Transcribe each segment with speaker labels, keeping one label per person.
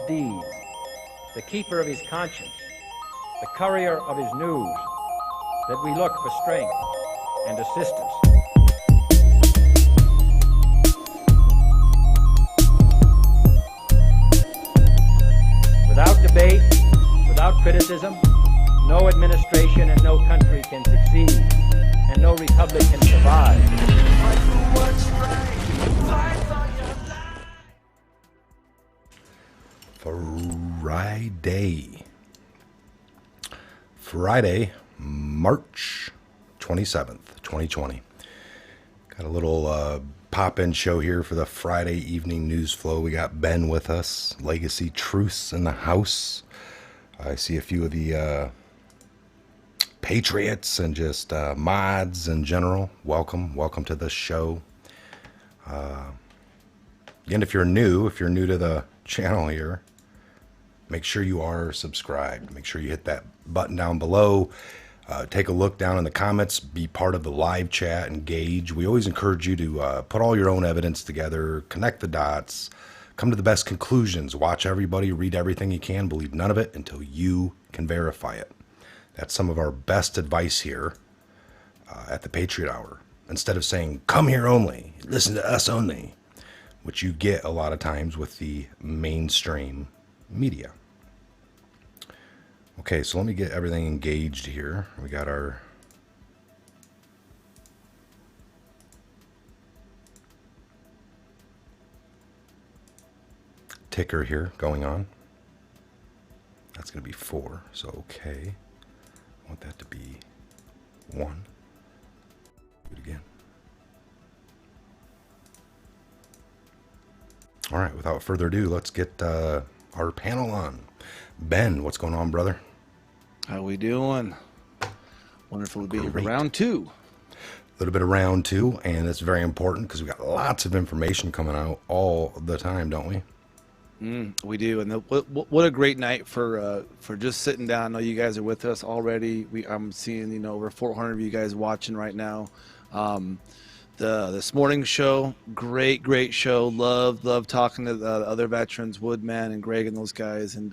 Speaker 1: deeds, the keeper of his conscience, the courier of his news, that we look for strength and assistance. Without debate, without criticism, no administration and no country can succeed, and no republic can survive.
Speaker 2: Friday, March 27th, 2020. Got a little pop-in show here for the Friday evening news flow. We got Ben with us, Legacy Truths in the house. I see a few of the Patriots and just mods in general. Welcome to the show. Again, if you're new to the channel here, make sure you are subscribed. Make sure you hit that button down below. Take a look down in the comments. Be part of the live chat. Engage. We always encourage you to put all your own evidence together, connect the dots, come to the best conclusions. Watch everybody, read everything you can, believe none of it until you can verify it. That's some of our best advice here at the Patriot Hour. Instead of saying, come here only, listen to us only, which you get a lot of times with the mainstream media. Okay, so let me get everything engaged here. We got our ticker here going on. That's going to be 4, so okay. I want that to be 1. Do it again. All right, without further ado, let's get our panel on. Ben, what's going on, brother?
Speaker 3: How we doing? Wonderful to be here for round 2.
Speaker 2: A little bit of round 2, and it's very important because we got lots of information coming out all the time, don't we?
Speaker 3: We do, and what a great night for just sitting down. I know you guys are with us already. I'm seeing over 400 of you guys watching right now. This morning show, great show. Love talking to the other veterans, Woodman and Greg and those guys, and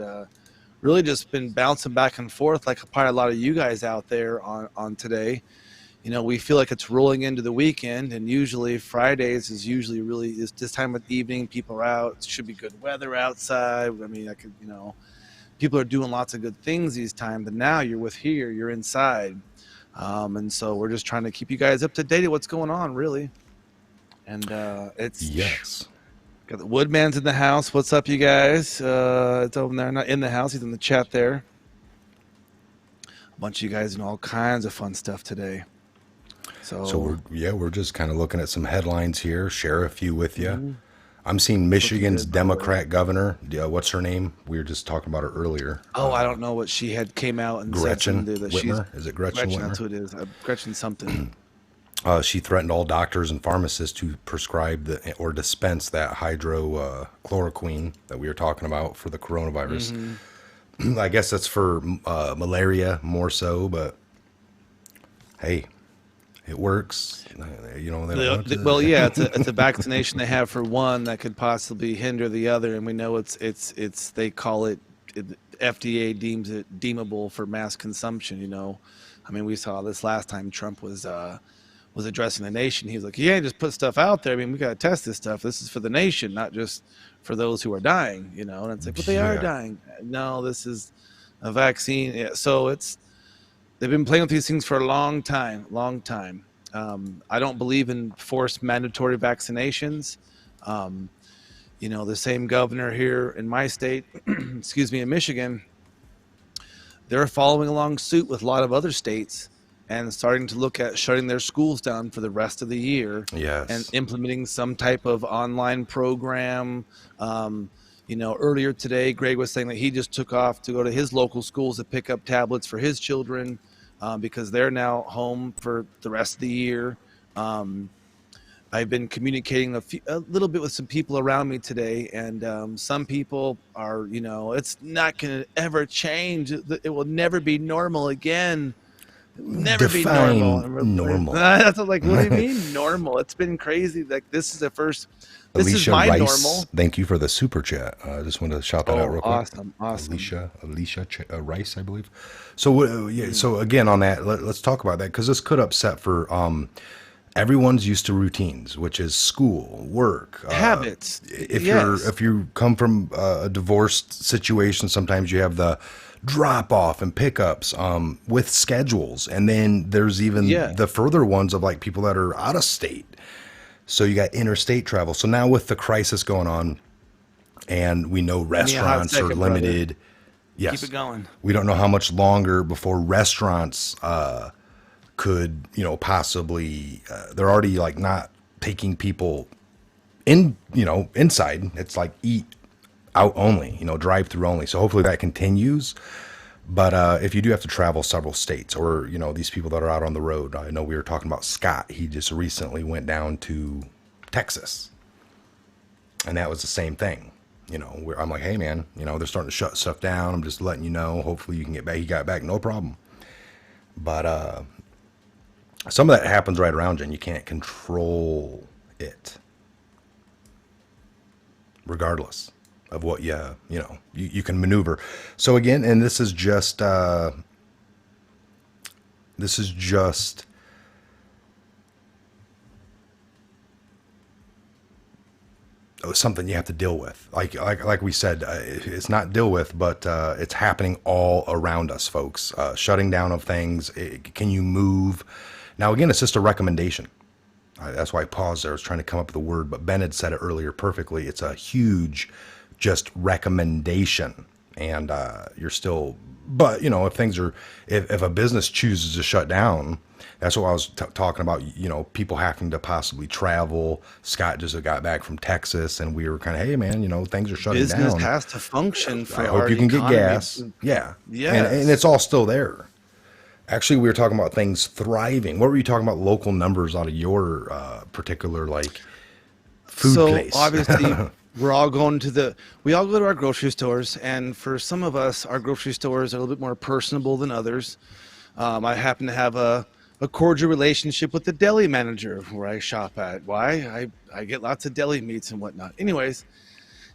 Speaker 3: really just been bouncing back and forth like probably a lot of you guys out there on today. We feel like it's rolling into the weekend, and usually Fridays is usually really this time of the evening. People are out. It should be good weather outside. I mean, people are doing lots of good things these times, but now you're inside. And so we're just trying to keep you guys up to date with what's going on, really. And
Speaker 2: yes.
Speaker 3: Got the Woodman's in the house. What's up, you guys? It's over there, not in the house. He's in the chat there. A bunch of you guys doing all kinds of fun stuff today. So
Speaker 2: we're just kind of looking at some headlines here. Share a few with you. Mm-hmm. I'm seeing Michigan's Democrat governor. What's her name? We were just talking about her earlier.
Speaker 3: Oh, I don't know what she had came out and
Speaker 2: Gretchen
Speaker 3: said.
Speaker 2: Whitmer? Is it Gretchen Whitmer?
Speaker 3: That's what it is. Gretchen something.
Speaker 2: She threatened all doctors and pharmacists to prescribe or dispense that hydrochloroquine that we were talking about for the coronavirus. Mm-hmm. I guess that's for malaria more so, but hey, it works.
Speaker 3: Well, yeah, it's a vaccination they have for one that could possibly hinder the other, and we know it's they call it FDA deems it deemable for mass consumption. I mean, we saw this last time Trump was addressing the nation. He was like, "Yeah, just put stuff out there. I mean, we got to test this stuff. This is for the nation, not just for those who are dying." And it's like, "But they are dying." No, this is a vaccine. Yeah, so they've been playing with these things for a long time. I don't believe in forced mandatory vaccinations. The same governor here in my state, in Michigan, they're following along suit with a lot of other states and starting to look at shutting their schools down for the rest of the year.
Speaker 2: Yes.
Speaker 3: And implementing some type of online program. Earlier today, Greg was saying that he just took off to go to his local schools to pick up tablets for his children because they're now home for the rest of the year. I've been communicating a little bit with some people around me today, and some people are, it's not going to ever change. It will never be normal again. never be
Speaker 2: Define
Speaker 3: normal. And we're like,
Speaker 2: normal.
Speaker 3: That's like, what do you mean normal? It's been crazy. Like this is the first. This
Speaker 2: Alicia
Speaker 3: is my
Speaker 2: Rice,
Speaker 3: normal.
Speaker 2: thank you for the super chat. I just want to shout that out real quick.
Speaker 3: Awesome.
Speaker 2: Alicia Rice, I believe. So yeah. So again, on that, let's talk about that because this could upset for everyone's used to routines, which is school, work,
Speaker 3: Habits.
Speaker 2: If you come from a divorced situation, sometimes you have the drop off and pickups with schedules, and then there's even the further ones of like people that are out of state. So you got interstate travel. So now with the crisis going on, and we know restaurants are limited.
Speaker 3: Brother.
Speaker 2: Yes,
Speaker 3: Keep it going.
Speaker 2: We don't know how much longer before restaurants could, possibly. They're already like not taking people in, inside. It's like eat out only, drive through only. So hopefully that continues. But if you do have to travel several states or, these people that are out on the road, I know we were talking about Scott. He just recently went down to Texas. And that was the same thing. Where I'm like, hey, man, they're starting to shut stuff down. I'm just letting you know. Hopefully you can get back. He got back, no problem. But some of that happens right around you, and you can't control it. Regardless of what you can maneuver. So again, and this is just something you have to deal with. Like we said, it's not deal with, but it's happening all around us, folks. Shutting down of things. Can you move? Now again, it's just a recommendation. That's why I paused there. I was trying to come up with a word, but Ben had said it earlier perfectly. It's a huge just recommendation, and you're still, but if things are, if a business chooses to shut down, that's what I was talking about, people having to possibly travel. Scott just got back from Texas, and we were kind of, hey man, things are shutting down.
Speaker 3: Business has to function for
Speaker 2: I hope you can get gas. Yeah.
Speaker 3: Yes.
Speaker 2: And it's all still there. Actually, we were talking about things thriving. What were you talking about? Local numbers out of your particular food place?
Speaker 3: So obviously, we all go to our grocery stores, and for some of us, our grocery stores are a little bit more personable than others. I happen to have a cordial relationship with the deli manager where I shop at. Why? I get lots of deli meats and whatnot. Anyways,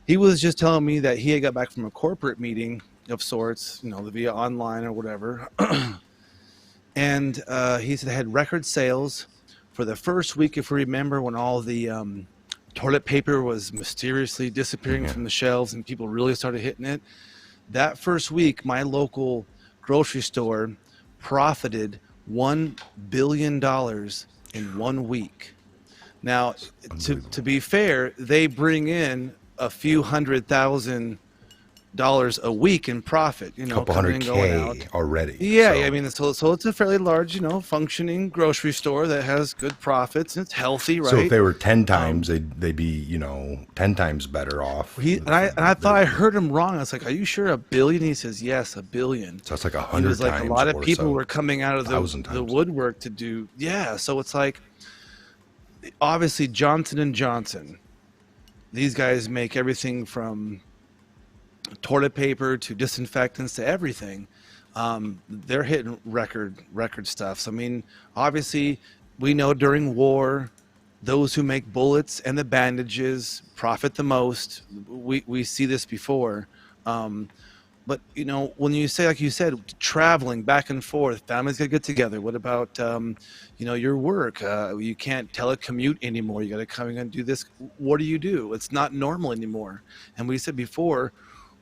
Speaker 3: he was just telling me that he had got back from a corporate meeting of sorts, via online or whatever. And he said they had record sales for the first week, if we remember, when all the toilet paper was mysteriously disappearing from the shelves and people really started hitting it. That first week, my local grocery store profited $1 billion in 1 week. Now, to be fair, they bring in a few $100,000 a week in profit,
Speaker 2: couple $100K already.
Speaker 3: Yeah, I mean, so it's a fairly large, functioning grocery store that has good profits and it's healthy, right?
Speaker 2: So if they were 10 times, they'd be, 10 times better off.
Speaker 3: I thought I heard him wrong. I was like, "Are you sure $1 billion?" He says, "Yes, $1 billion."
Speaker 2: So it's like 100 times.
Speaker 3: It was like a lot of people were coming out of the woodwork to do. Yeah, so it's like, obviously Johnson & Johnson. These guys make everything from toilet paper to disinfectants to everything. They're hitting record stuff. So, I mean, obviously we know during war, those who make bullets and the bandages profit the most. We see this before. But, when you say, like you said, traveling back and forth, families got to get together. What about, your work? You can't telecommute anymore. You got to come in and do this. What do? It's not normal anymore. And we said before,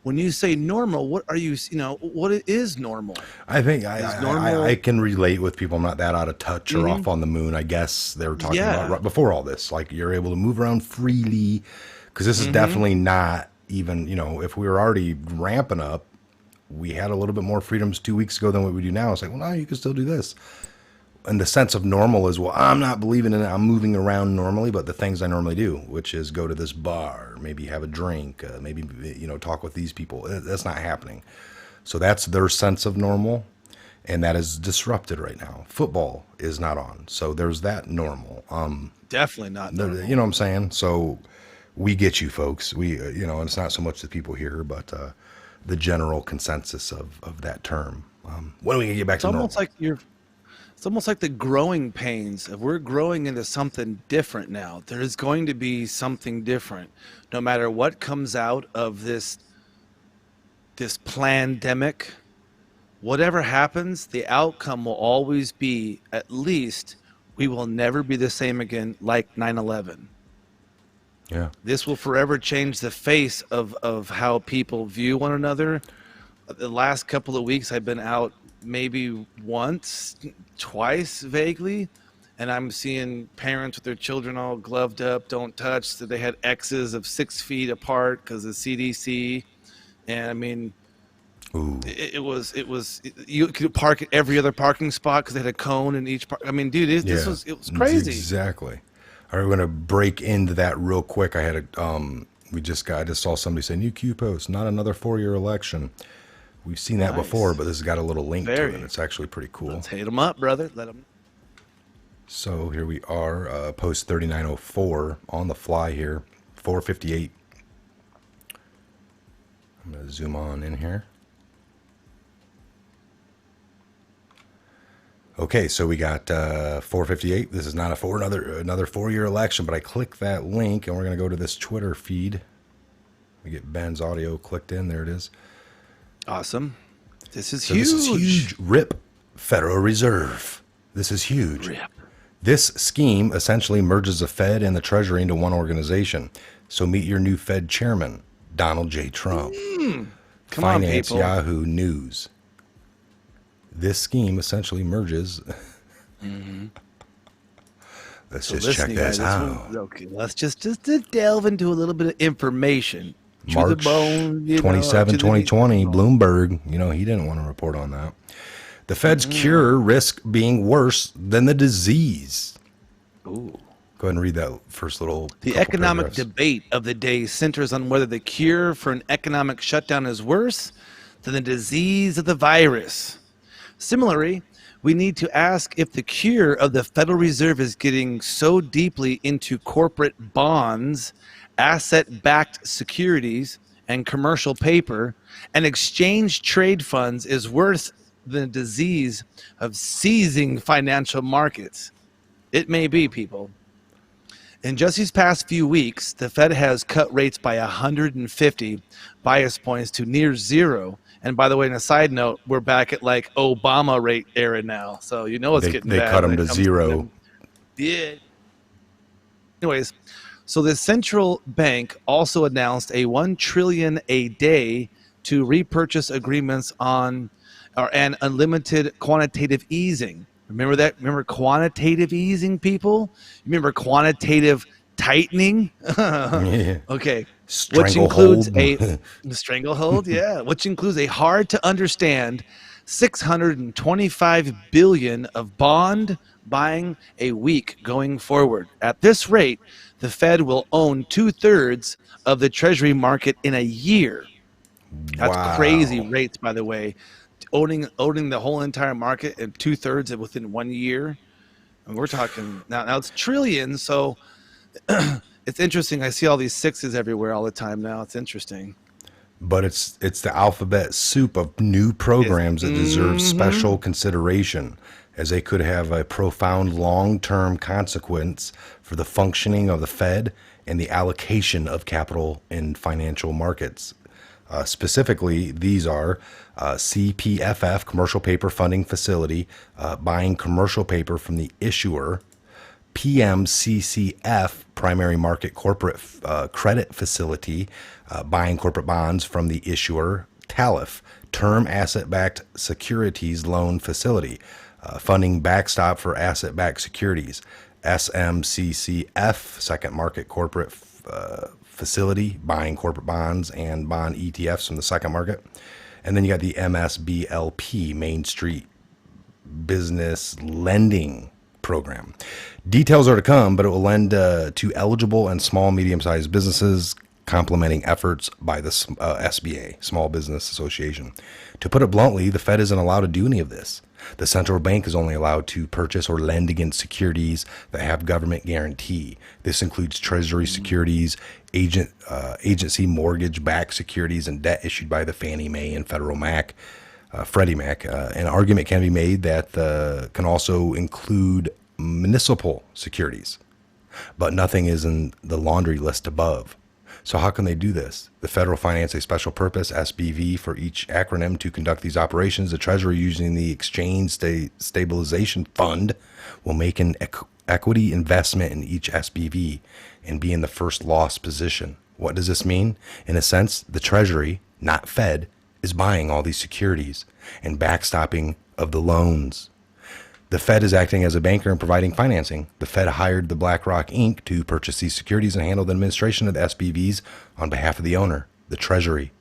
Speaker 3: when you say normal, what are you, what is normal?
Speaker 2: I think I can relate with people. I'm not that out of touch or off on the moon. I guess they were talking about right before all this, like you're able to move around freely, because this is definitely not even, if we were already ramping up, we had a little bit more freedoms 2 weeks ago than what we do now. It's like, well, no, you can still do this. And the sense of normal is, well, I'm not believing in it. I'm moving around normally, but the things I normally do, which is go to this bar, maybe have a drink, maybe, talk with these people. That's not happening. So that's their sense of normal. And that is disrupted right now. Football is not on. So there's that normal.
Speaker 3: Definitely not normal.
Speaker 2: You know what I'm saying? So we get you folks. We, and it's not so much the people here, but the general consensus of that term. When are we going to get back to normal?
Speaker 3: It's almost like It's almost like the growing pains of we're growing into something different now. There's going to be something different, no matter what comes out of this pandemic. Whatever happens, the outcome will always be, at least, we will never be the same again like 9/11.
Speaker 2: Yeah.
Speaker 3: This will forever change the face of how people view one another. The last couple of weeks, I've been out maybe once, twice vaguely, and I'm seeing parents with their children all gloved up, don't touch. So they had X's of 6 feet apart because of CDC. And I mean,
Speaker 2: Ooh.
Speaker 3: it was you could park at every other parking spot because they had a cone in each park. I mean, dude, it was crazy.
Speaker 2: Exactly. All right, we're gonna break into that real quick. I had I just saw somebody say new Q post, not another 4-year election. We've seen that before, but this has got a little link to it. It's actually pretty cool.
Speaker 3: Let's hit them up, brother. Let them.
Speaker 2: So here we are, post 3904 on the fly here, 4:58. I'm gonna zoom on in here. Okay, so we got 4:58. This is not another 4-year election, but I click that link and we're gonna go to this Twitter feed. We get Ben's audio clicked in. There it is.
Speaker 3: Awesome. This is
Speaker 2: So
Speaker 3: huge.
Speaker 2: this is huge. RIP Federal Reserve. This is huge.
Speaker 3: Rip.
Speaker 2: This scheme essentially merges the Fed and the Treasury into one organization. So meet your new Fed chairman, Donald J. Trump.
Speaker 3: Come on,
Speaker 2: Finance
Speaker 3: people.
Speaker 2: Yahoo News. This scheme essentially merges. Let's
Speaker 3: So
Speaker 2: just
Speaker 3: listen,
Speaker 2: check
Speaker 3: you guys,
Speaker 2: this out.
Speaker 3: Okay, let's just to delve into a little bit of information. To the
Speaker 2: March
Speaker 3: bone,
Speaker 2: 27,
Speaker 3: to the
Speaker 2: 2020, Bloomberg, he didn't want to report on that. The Fed's cure risk being worse than the disease.
Speaker 3: Ooh.
Speaker 2: Go ahead and read that first little
Speaker 3: The
Speaker 2: couple
Speaker 3: economic
Speaker 2: paragraphs.
Speaker 3: debate of the day centers on whether the cure for an economic shutdown is worse than the disease of the virus. Similarly, we need to ask if the cure of the Federal Reserve is getting so deeply into corporate bonds, asset-backed securities, and commercial paper, and exchange trade funds is worse than the disease of seizing financial markets. It may be, people. In just these past few weeks, the Fed has cut rates by 150 bias points to near zero. And by the way, on a side note, we're back at like Obama rate era now. So you know it's getting
Speaker 2: They
Speaker 3: bad.
Speaker 2: cut
Speaker 3: when
Speaker 2: them
Speaker 3: it
Speaker 2: to
Speaker 3: comes
Speaker 2: zero.
Speaker 3: them. Yeah. Anyways, so the central bank also announced a $1 trillion a day to repurchase agreements on and unlimited quantitative easing. Remember that? Remember quantitative easing, people? Remember quantitative tightening?
Speaker 2: Yeah.
Speaker 3: Okay. Which
Speaker 2: Stranglehold.
Speaker 3: includes a stranglehold, yeah. Which includes a hard to understand $625 billion of bond buying a week going forward. At this rate, the Fed will own 2/3 of the Treasury market in a year. That's
Speaker 2: Wow.
Speaker 3: crazy rates, by the way. Owning the whole entire market and 2/3 within 1 year. And we're talking now it's trillions, so it's interesting. I see all these sixes everywhere all the time now. It's interesting.
Speaker 2: But it's the alphabet soup of new programs that deserve special consideration, as they could have a profound long-term consequence for the functioning of the Fed and the allocation of capital in financial markets. Specifically, these are CPFF, Commercial Paper Funding Facility, buying commercial paper from the issuer, PMCCF, Primary Market Corporate Credit Facility, buying corporate bonds from the issuer, TALF, Term Asset-Backed Securities Loan Facility, funding backstop for asset-backed securities, SMCCF, Second Market Corporate Facility, buying corporate bonds and bond ETFs from the second market. And then you got the MSBLP, Main Street Business Lending Program. Details are to come, but it will lend to eligible and small, medium-sized businesses, complementing efforts by the SBA, Small Business Association. To put it bluntly, the Fed isn't allowed to do any of this. The central bank is only allowed to purchase or lend against securities that have government guarantee. This includes Treasury securities, agency mortgage-backed securities, and debt issued by the Fannie Mae and Federal Mac. Freddie Mac. An argument can be made that can also include municipal securities, but nothing is in the laundry list above. So how can they do this? The federal finance a special purpose SPV for each acronym to conduct these operations. The Treasury, using the Exchange Stabilization Fund, will make an equity investment in each SPV and be in the first loss position. What does this mean? In a sense, the Treasury, not Fed, is buying all these securities and backstopping of the loans. The Fed is acting as a banker and providing financing. The Fed hired the BlackRock Inc. to purchase these securities and handle the administration of the SPVs on behalf of the owner, the Treasury.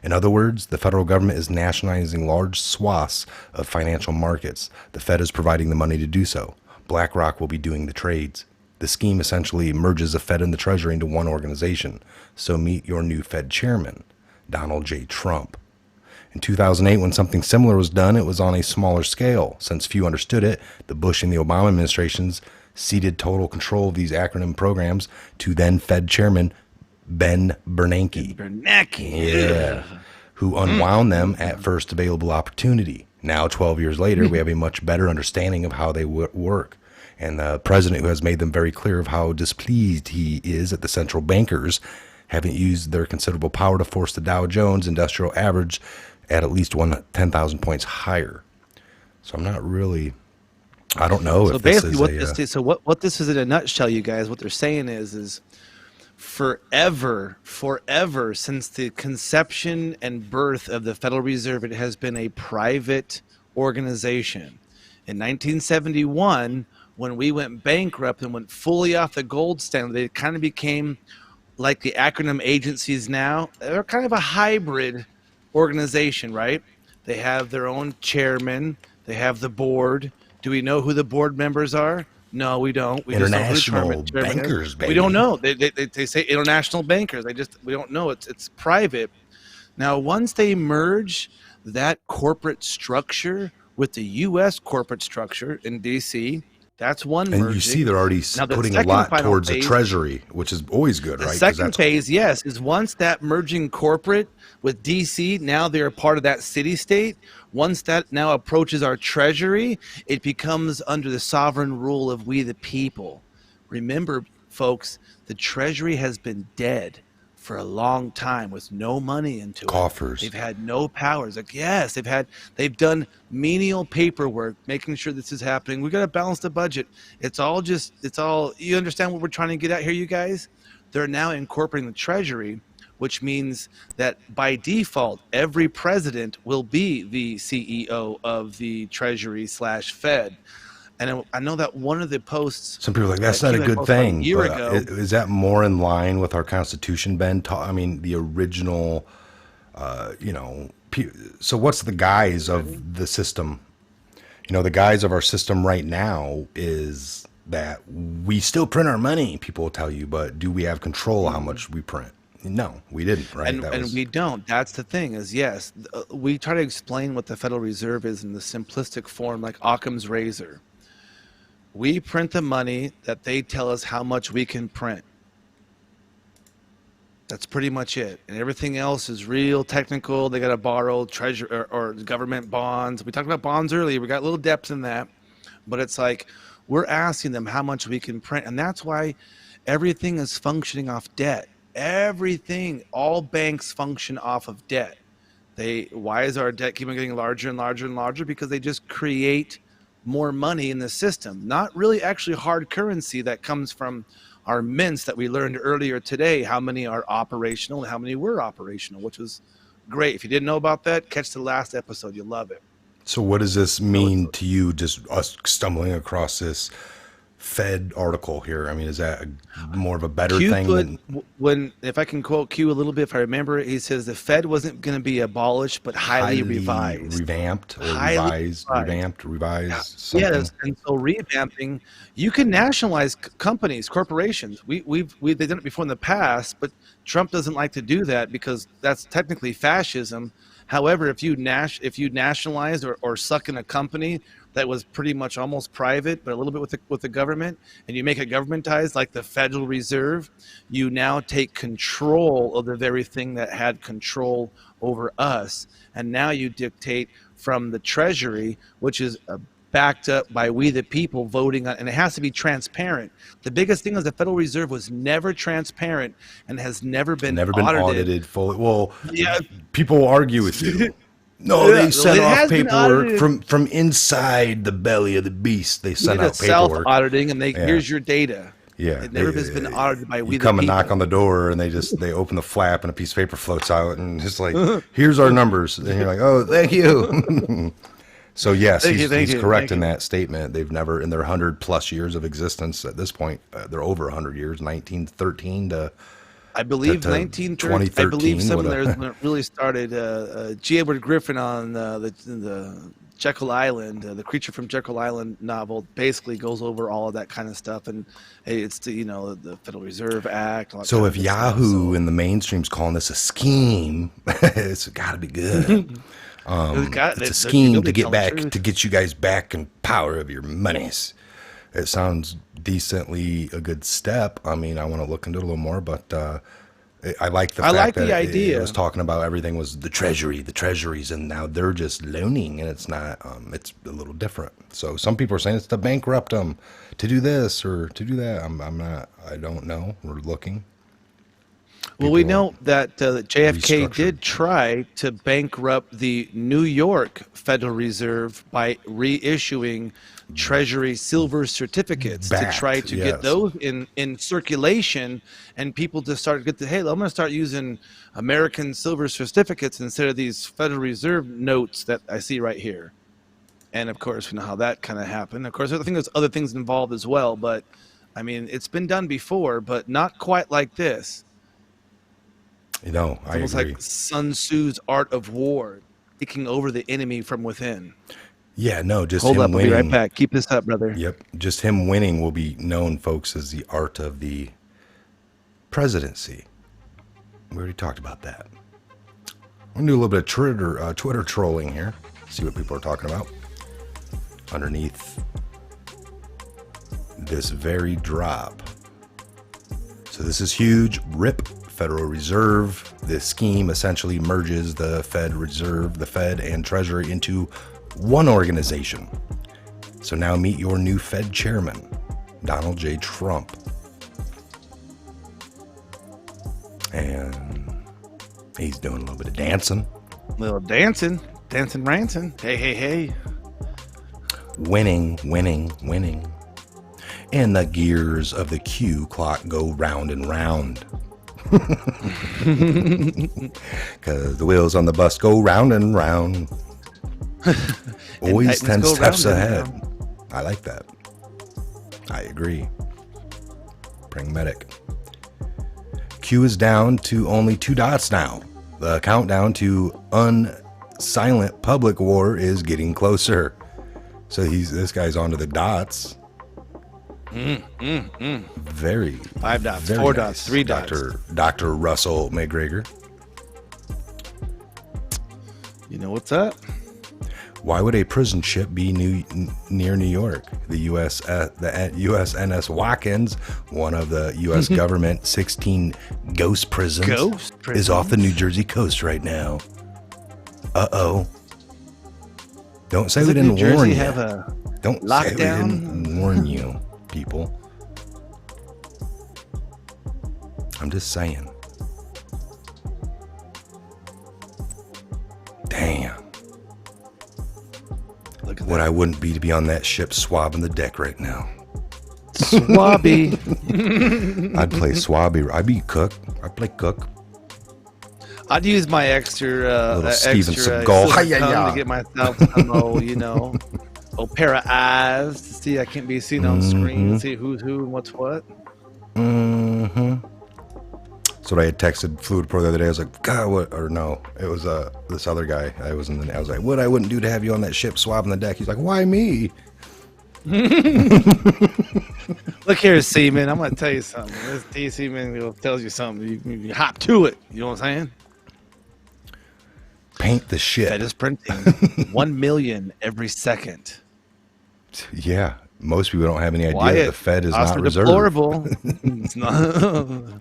Speaker 2: In other words, the federal government is nationalizing large swaths of financial markets. The Fed is providing the money to do so. BlackRock will be doing the trades. The scheme essentially merges the Fed and the Treasury into one organization. So meet your new Fed chairman, Donald J. Trump. In 2008, when something similar was done, it was on a smaller scale. Since few understood it, the Bush and the Obama administrations ceded total control of these acronym programs to then Fed Chairman Ben Bernanke. Yeah. Who unwound them at first available opportunity. Now, 12 years later, we have a much better understanding of how they work. And the president, who has made them very clear of how displeased he is at the central bankers haven't used their considerable power to force the Dow Jones Industrial Average at least 10,000 points higher. So I'm not really, I don't know if this is
Speaker 3: what this is in a nutshell, you guys, what they're saying is forever since the conception and birth of the Federal Reserve, it has been a private organization. In 1971, when we went bankrupt and went fully off the gold standard, they kind of became like the acronym agencies now. They're kind of a hybrid organization, right? They have their own chairman. They have the board. Do we know who the board members are? No, we don't. We
Speaker 2: international bankers, baby.
Speaker 3: We don't know. They say international bankers. We don't know. It's private. Now, once they merge that corporate structure with the U.S. corporate structure in D.C., that's one merging.
Speaker 2: And you see they're already putting a lot towards the Treasury, which is always good, right?
Speaker 3: The second phase, yes, is once that merging corporate with D.C., now they're a part of that city-state. Once that now approaches our Treasury, it becomes under the sovereign rule of we the people. Remember, folks, the Treasury has been dead for a long time with no money into it.
Speaker 2: Coffers.
Speaker 3: They've had no powers. Like, yes, they've done menial paperwork, making sure this is happening. We got to balance the budget. It's all, you understand what we're trying to get at here, you guys? They're now incorporating the Treasury, which means that by default, every president will be the CEO of the Treasury/Fed. And I know that one of the posts.
Speaker 2: Some people are like, that's not a good thing. Is that more in line with our Constitution, Ben? I mean, the original, so what's the guise of the system? The guise of our system right now is that we still print our money, people will tell you, but do we have control of how much we print? No, we didn't, right?
Speaker 3: And we don't. That's the thing is, yes, we try to explain what the Federal Reserve is in the simplistic form, like Occam's razor. We print the money that they tell us how much we can print. That's pretty much it. And everything else is real technical. They got to borrow treasury or government bonds. We talked about bonds earlier. We got a little depth in that. But it's like we're asking them how much we can print. And that's why everything is functioning off debt. Everything, all banks function off of debt. Why is our debt keeping getting larger and larger and larger? Because they just create more money in the system, not really actually hard currency that comes from our mints that we learned earlier today, how many are operational and how many were operational, which was great. If you didn't know about that, catch the last episode. You'll love it.
Speaker 2: So what does this mean to you, just us stumbling across this Fed article here? I mean, is that more of a better thing?
Speaker 3: If I can quote Q a little bit, if I remember it, he says the Fed wasn't going to be abolished, but highly revised.
Speaker 2: Revamped or revised. Something.
Speaker 3: Yes, and so revamping, you can nationalize companies, corporations. They've done it before in the past, but Trump doesn't like to do that because that's technically fascism. However, if you nationalize or suck in a company, that was pretty much almost private, but a little bit with the government, and you make it governmentized like the Federal Reserve, you now take control of the very thing that had control over us. And now you dictate from the Treasury, which is backed up by we the people voting on, and it has to be transparent. The biggest thing is the Federal Reserve was never transparent and has never been
Speaker 2: audited fully. Well,
Speaker 3: yeah,
Speaker 2: people will argue with you. No, they sent off paperwork from inside the belly of the beast. They sent out paperwork.
Speaker 3: Self-auditing, and here's your data.
Speaker 2: Yeah,
Speaker 3: it never has been audited by we the people.
Speaker 2: You come and knock on the door, and they open the flap, and a piece of paper floats out, and it's like, here's our numbers. And you're like, oh, thank you. So yes, he's correct in that statement. They've never, in their 100+ years of existence at this point, they're over 100 years, 1913 to.
Speaker 3: I believe 1913. I believe some of theirs when it really started. G. Edward Griffin on the Jekyll Island, the Creature from Jekyll Island novel, basically goes over all of that kind of stuff, and it's the Federal Reserve Act.
Speaker 2: So if Yahoo in the mainstream's calling this a scheme, it's got to be good. It's a scheme to get you guys back in power of your monies. It sounds decently a good step. I mean, I want to look into it a little more, but I like the fact that
Speaker 3: idea.
Speaker 2: It was talking about everything was the treasuries, and now they're just loaning, and it's not. It's a little different. So some people are saying it's to bankrupt them, to do this or to do that. I'm not. I don't know. We're looking.
Speaker 3: Well, we know that JFK did try to bankrupt the New York Federal Reserve by reissuing Treasury silver certificates to try to get those in circulation, and people to start get the, hey, I'm going to start using American silver certificates instead of these Federal Reserve notes that I see right here. And of course, we know how that kind of happened. Of course, I think there's other things involved as well, but I mean, it's been done before, but not quite like this.
Speaker 2: I agree.
Speaker 3: Almost like Sun Tzu's art of war, taking over the enemy from within.
Speaker 2: Yeah, no, just
Speaker 3: hold
Speaker 2: him
Speaker 3: up.
Speaker 2: Winning.
Speaker 3: I'll be right back. Keep this up, brother.
Speaker 2: Yep, just him winning will be known, folks, as the art of the presidency. We already talked about that. I'm gonna do a little bit of Twitter trolling here. See what people are talking about underneath this very drop. So this is huge. RIP Federal Reserve. This scheme essentially merges the Fed Reserve, the Fed and Treasury into one organization. So now meet your new Fed chairman, Donald J. Trump. And he's doing a little bit of dancing.
Speaker 3: Dancing, rancing. Hey.
Speaker 2: Winning. And the gears of the Q clock go round and round. Because the wheels on the bus go round and round. Always 10 steps ahead. I like that. I agree. Pragmatic. Q is down to only 2 dots now. The countdown to unsilent public war is getting closer. So this guy's onto the dots. Very
Speaker 3: 5 dots,
Speaker 2: very
Speaker 3: 4
Speaker 2: nice.
Speaker 3: dots, 3 dots.
Speaker 2: Dr. Russell McGregor.
Speaker 3: You know what's up?
Speaker 2: Why would a prison ship be near New York? The USNS Watkins, one of the U.S. government 16 ghost prisons, is off the New Jersey coast right now. Uh-oh. Don't say we didn't warn you. Don't say we didn't warn you, people. I'm just saying. Damn.
Speaker 3: Look at
Speaker 2: what I wouldn't be to be on that ship swabbing the deck right now.
Speaker 3: Swabby.
Speaker 2: I'd play swabby. I'd be cook. I'd play cook.
Speaker 3: I'd use my extra
Speaker 2: Steven
Speaker 3: Seagal to get myself some pair of eyes to see I can't be seen on screen, see who's who and what's what.
Speaker 2: That's what I had texted Fluid Pro the other day. I was like, God, what? Or no, it was this other guy. I was like, what I wouldn't do to have you on that ship swabbing the deck. He's like, why me?
Speaker 3: Look here, Seaman. I'm gonna tell you something. This D Seaman tells you something. You hop to it. You know what I'm saying?
Speaker 2: Paint the shit.
Speaker 3: That is printing 1 million every second.
Speaker 2: Yeah, most people don't have any idea
Speaker 3: Wyatt,
Speaker 2: that the Fed is
Speaker 3: costs
Speaker 2: not
Speaker 3: are
Speaker 2: reserved.
Speaker 3: deplorable. It's not.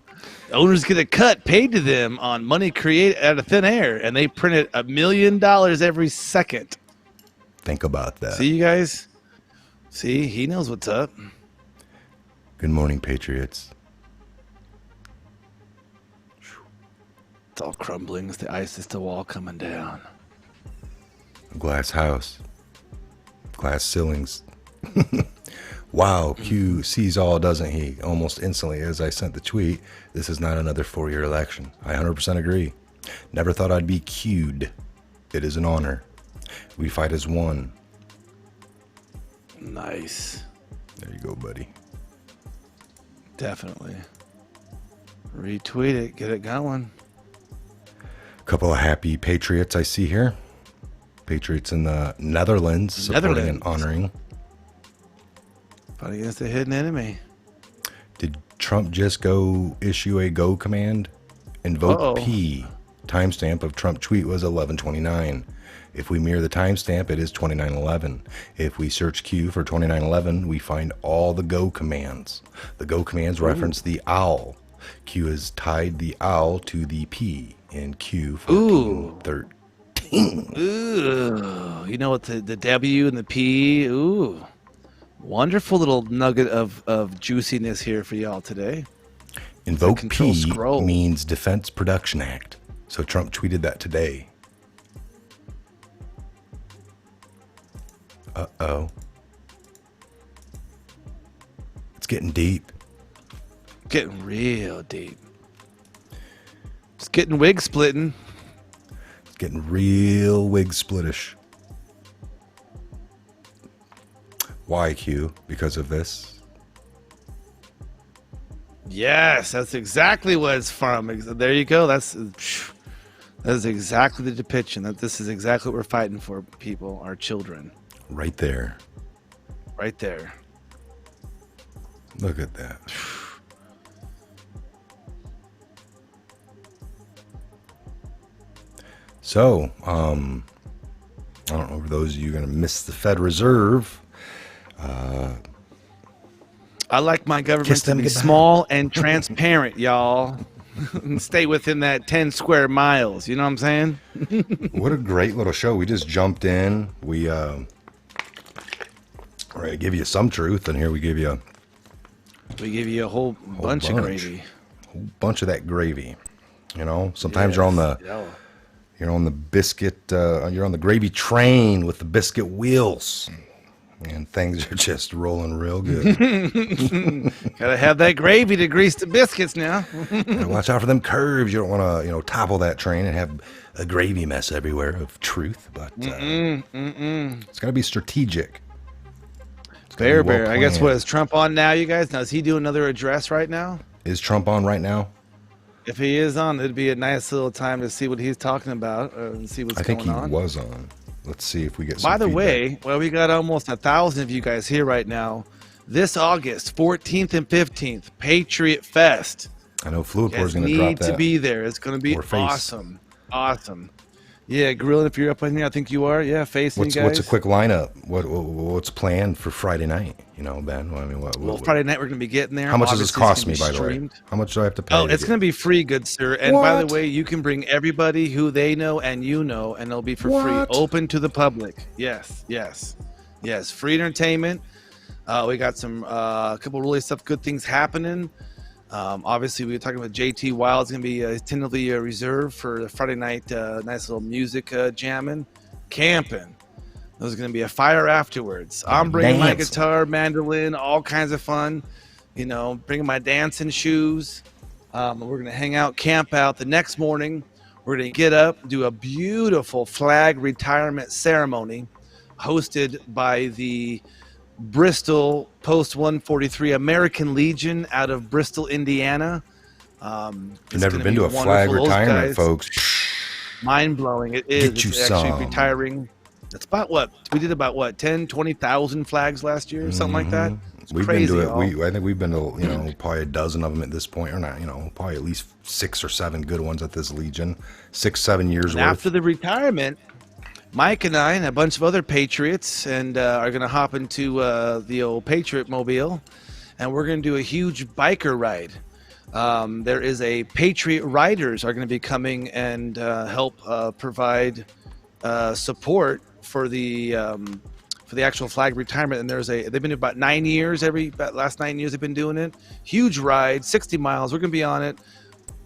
Speaker 3: Owners get a cut paid to them on money created out of thin air, and they print it $1 million every second.
Speaker 2: Think about that.
Speaker 3: See, you guys? See, he knows what's up.
Speaker 2: Good morning, Patriots.
Speaker 3: It's all crumbling. It's the ISIS the wall coming down.
Speaker 2: Glass house. Glass ceilings. Wow, Q sees all, doesn't he? Almost instantly as I sent the tweet, this is not another 4-year election. I 100% agree. Never thought I'd be Q'd. It is an honor. We fight as one.
Speaker 3: Nice.
Speaker 2: There you go, buddy.
Speaker 3: Definitely. Retweet it. Get it going.
Speaker 2: Couple of happy Patriots I see here. Patriots in the Netherlands supporting and honoring.
Speaker 3: Fight against the hidden enemy.
Speaker 2: Did Trump just go issue a go command? Invoke
Speaker 3: Uh-oh.
Speaker 2: P. Timestamp of Trump tweet was 11:29. If we mirror the timestamp, it is 29:11. If we search Q for 29:11, we find all the go commands. The go commands reference the owl. Q has tied the owl to the P in Q 1413.
Speaker 3: Ooh. You know what? The W and the P. Ooh. Wonderful little nugget of juiciness here for y'all today.
Speaker 2: Invoke
Speaker 3: Control
Speaker 2: P
Speaker 3: scroll.
Speaker 2: means Defense Production Act. So Trump tweeted that today. Uh-oh. It's getting deep.
Speaker 3: Getting real deep. It's getting wig splitting.
Speaker 2: It's getting real wig splittish. Why, Q? Because of this?
Speaker 3: Yes, that's exactly what it's from. There you go. That is exactly the depiction. That this is exactly what we're fighting for, people, our children.
Speaker 2: Right there.
Speaker 3: Right there.
Speaker 2: Look at that. So, I don't know for those of you going to miss the Fed Reserve.
Speaker 3: I like my government
Speaker 2: Kiss
Speaker 3: to
Speaker 2: them
Speaker 3: be
Speaker 2: goodbye.
Speaker 3: small and transparent, y'all. And stay within that 10 square miles. You know what I'm saying?
Speaker 2: What a great little show. We just jumped in. We right, give you some truth, and here we give you a
Speaker 3: We give you a whole bunch of gravy.
Speaker 2: whole bunch of that gravy. You know, sometimes you're on the
Speaker 3: Yeah.
Speaker 2: you're on the biscuit, you're on the gravy train with the biscuit wheels, and things are just rolling real good.
Speaker 3: Gotta have that gravy to grease the biscuits now.
Speaker 2: Gotta watch out for them curves. You don't want to, topple that train and have a gravy mess everywhere of truth. But it's got to be strategic. It's gotta
Speaker 3: Bear,
Speaker 2: be well
Speaker 3: Bear. I guess
Speaker 2: planned.
Speaker 3: what is Trump on now, you guys? Now, is he doing another address right now?
Speaker 2: Is Trump on right now?
Speaker 3: If he is on, it'd be a nice little time to see what he's talking about and see what's
Speaker 2: I think
Speaker 3: going
Speaker 2: he
Speaker 3: on.
Speaker 2: was on. Let's see if we get some
Speaker 3: By the
Speaker 2: feedback.
Speaker 3: way, well, we got almost 1,000 of you guys here right now. This August, 14th and 15th, Patriot Fest.
Speaker 2: I know Fluid
Speaker 3: You
Speaker 2: Core is
Speaker 3: guys
Speaker 2: going to drop
Speaker 3: need
Speaker 2: that.
Speaker 3: to be there. It's going to be
Speaker 2: Or face.
Speaker 3: awesome. Awesome. Yeah, Gorilla, if you're up in here, I think you are. Yeah, facing you guys.
Speaker 2: What's a quick lineup? What's planned for Friday night? Ben. Well, I mean,
Speaker 3: Well, Friday night we're going to be getting there.
Speaker 2: How much does this
Speaker 3: Obviously, it's
Speaker 2: cost
Speaker 3: gonna
Speaker 2: me,
Speaker 3: be
Speaker 2: by the way?
Speaker 3: streamed.
Speaker 2: How much do I have to pay?
Speaker 3: Oh, it's going to be free, good sir. And by the
Speaker 2: What?
Speaker 3: way, you can bring everybody who they know and you know, and it'll be for free,
Speaker 2: What?
Speaker 3: open to the public. Yes. Free entertainment. We got some a couple really good things happening. Obviously, we were talking about JT Wild. It's going to be tentatively reserved for the Friday night. Nice little music jamming, camping. There's going to be a fire afterwards. I'm bringing my
Speaker 2: Dancing.
Speaker 3: guitar, mandolin, all kinds of fun. Bringing my dancing shoes. We're going to hang out, camp out. The next morning, we're going to get up, do a beautiful flag retirement ceremony hosted by the Bristol Post 143 American Legion out of Bristol, Indiana.
Speaker 2: You've never been to a flag retirement, folks.
Speaker 3: Mind blowing. It is.
Speaker 2: Get you
Speaker 3: It's actually
Speaker 2: some.
Speaker 3: retiring. It's about what? We did about 10, 20,000 flags last year, something like that. It's
Speaker 2: We've
Speaker 3: crazy.
Speaker 2: been to
Speaker 3: y'all.
Speaker 2: it. I think we've been to probably a dozen of them at this point, or not. Probably at least 6 or 7 good ones at this Legion. 6, 7 years
Speaker 3: And
Speaker 2: worth.
Speaker 3: after the retirement, Mike and I and a bunch of other Patriots and are going to hop into the old Patriot mobile, and we're going to do a huge biker ride. There is a Patriot Riders are going to be coming and help provide support for the actual flag retirement. And they've been doing about 9 years. Last 9 years they've been doing it. Huge ride, 60 miles. We're going to be on it.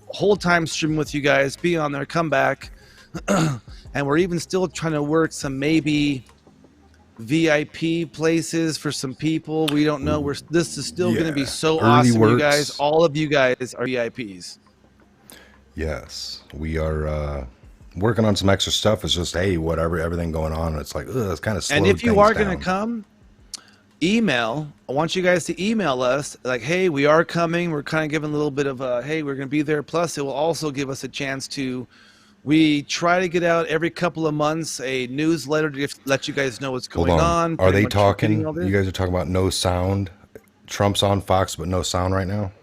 Speaker 3: Whole time streaming with you guys. Be on there, come back. And we're even still trying to work some maybe VIP places for some people. We don't know. This is still going to be so awesome, you guys. All of you guys are VIPs.
Speaker 2: Yes, we are working on some extra stuff. It's just, hey, everything going on. It's like, it's kind of slowed.
Speaker 3: And if you are going
Speaker 2: to
Speaker 3: to come, email. I want you guys to email us like, hey, we are coming. We're kind of giving a little bit of hey, we're going to be there. Plus, it will also give us a chance to. We try to get out every couple of months a newsletter to let you guys know what's going on.
Speaker 2: Are they talking? You guys are talking about no sound. Trump's on Fox, but no sound right now.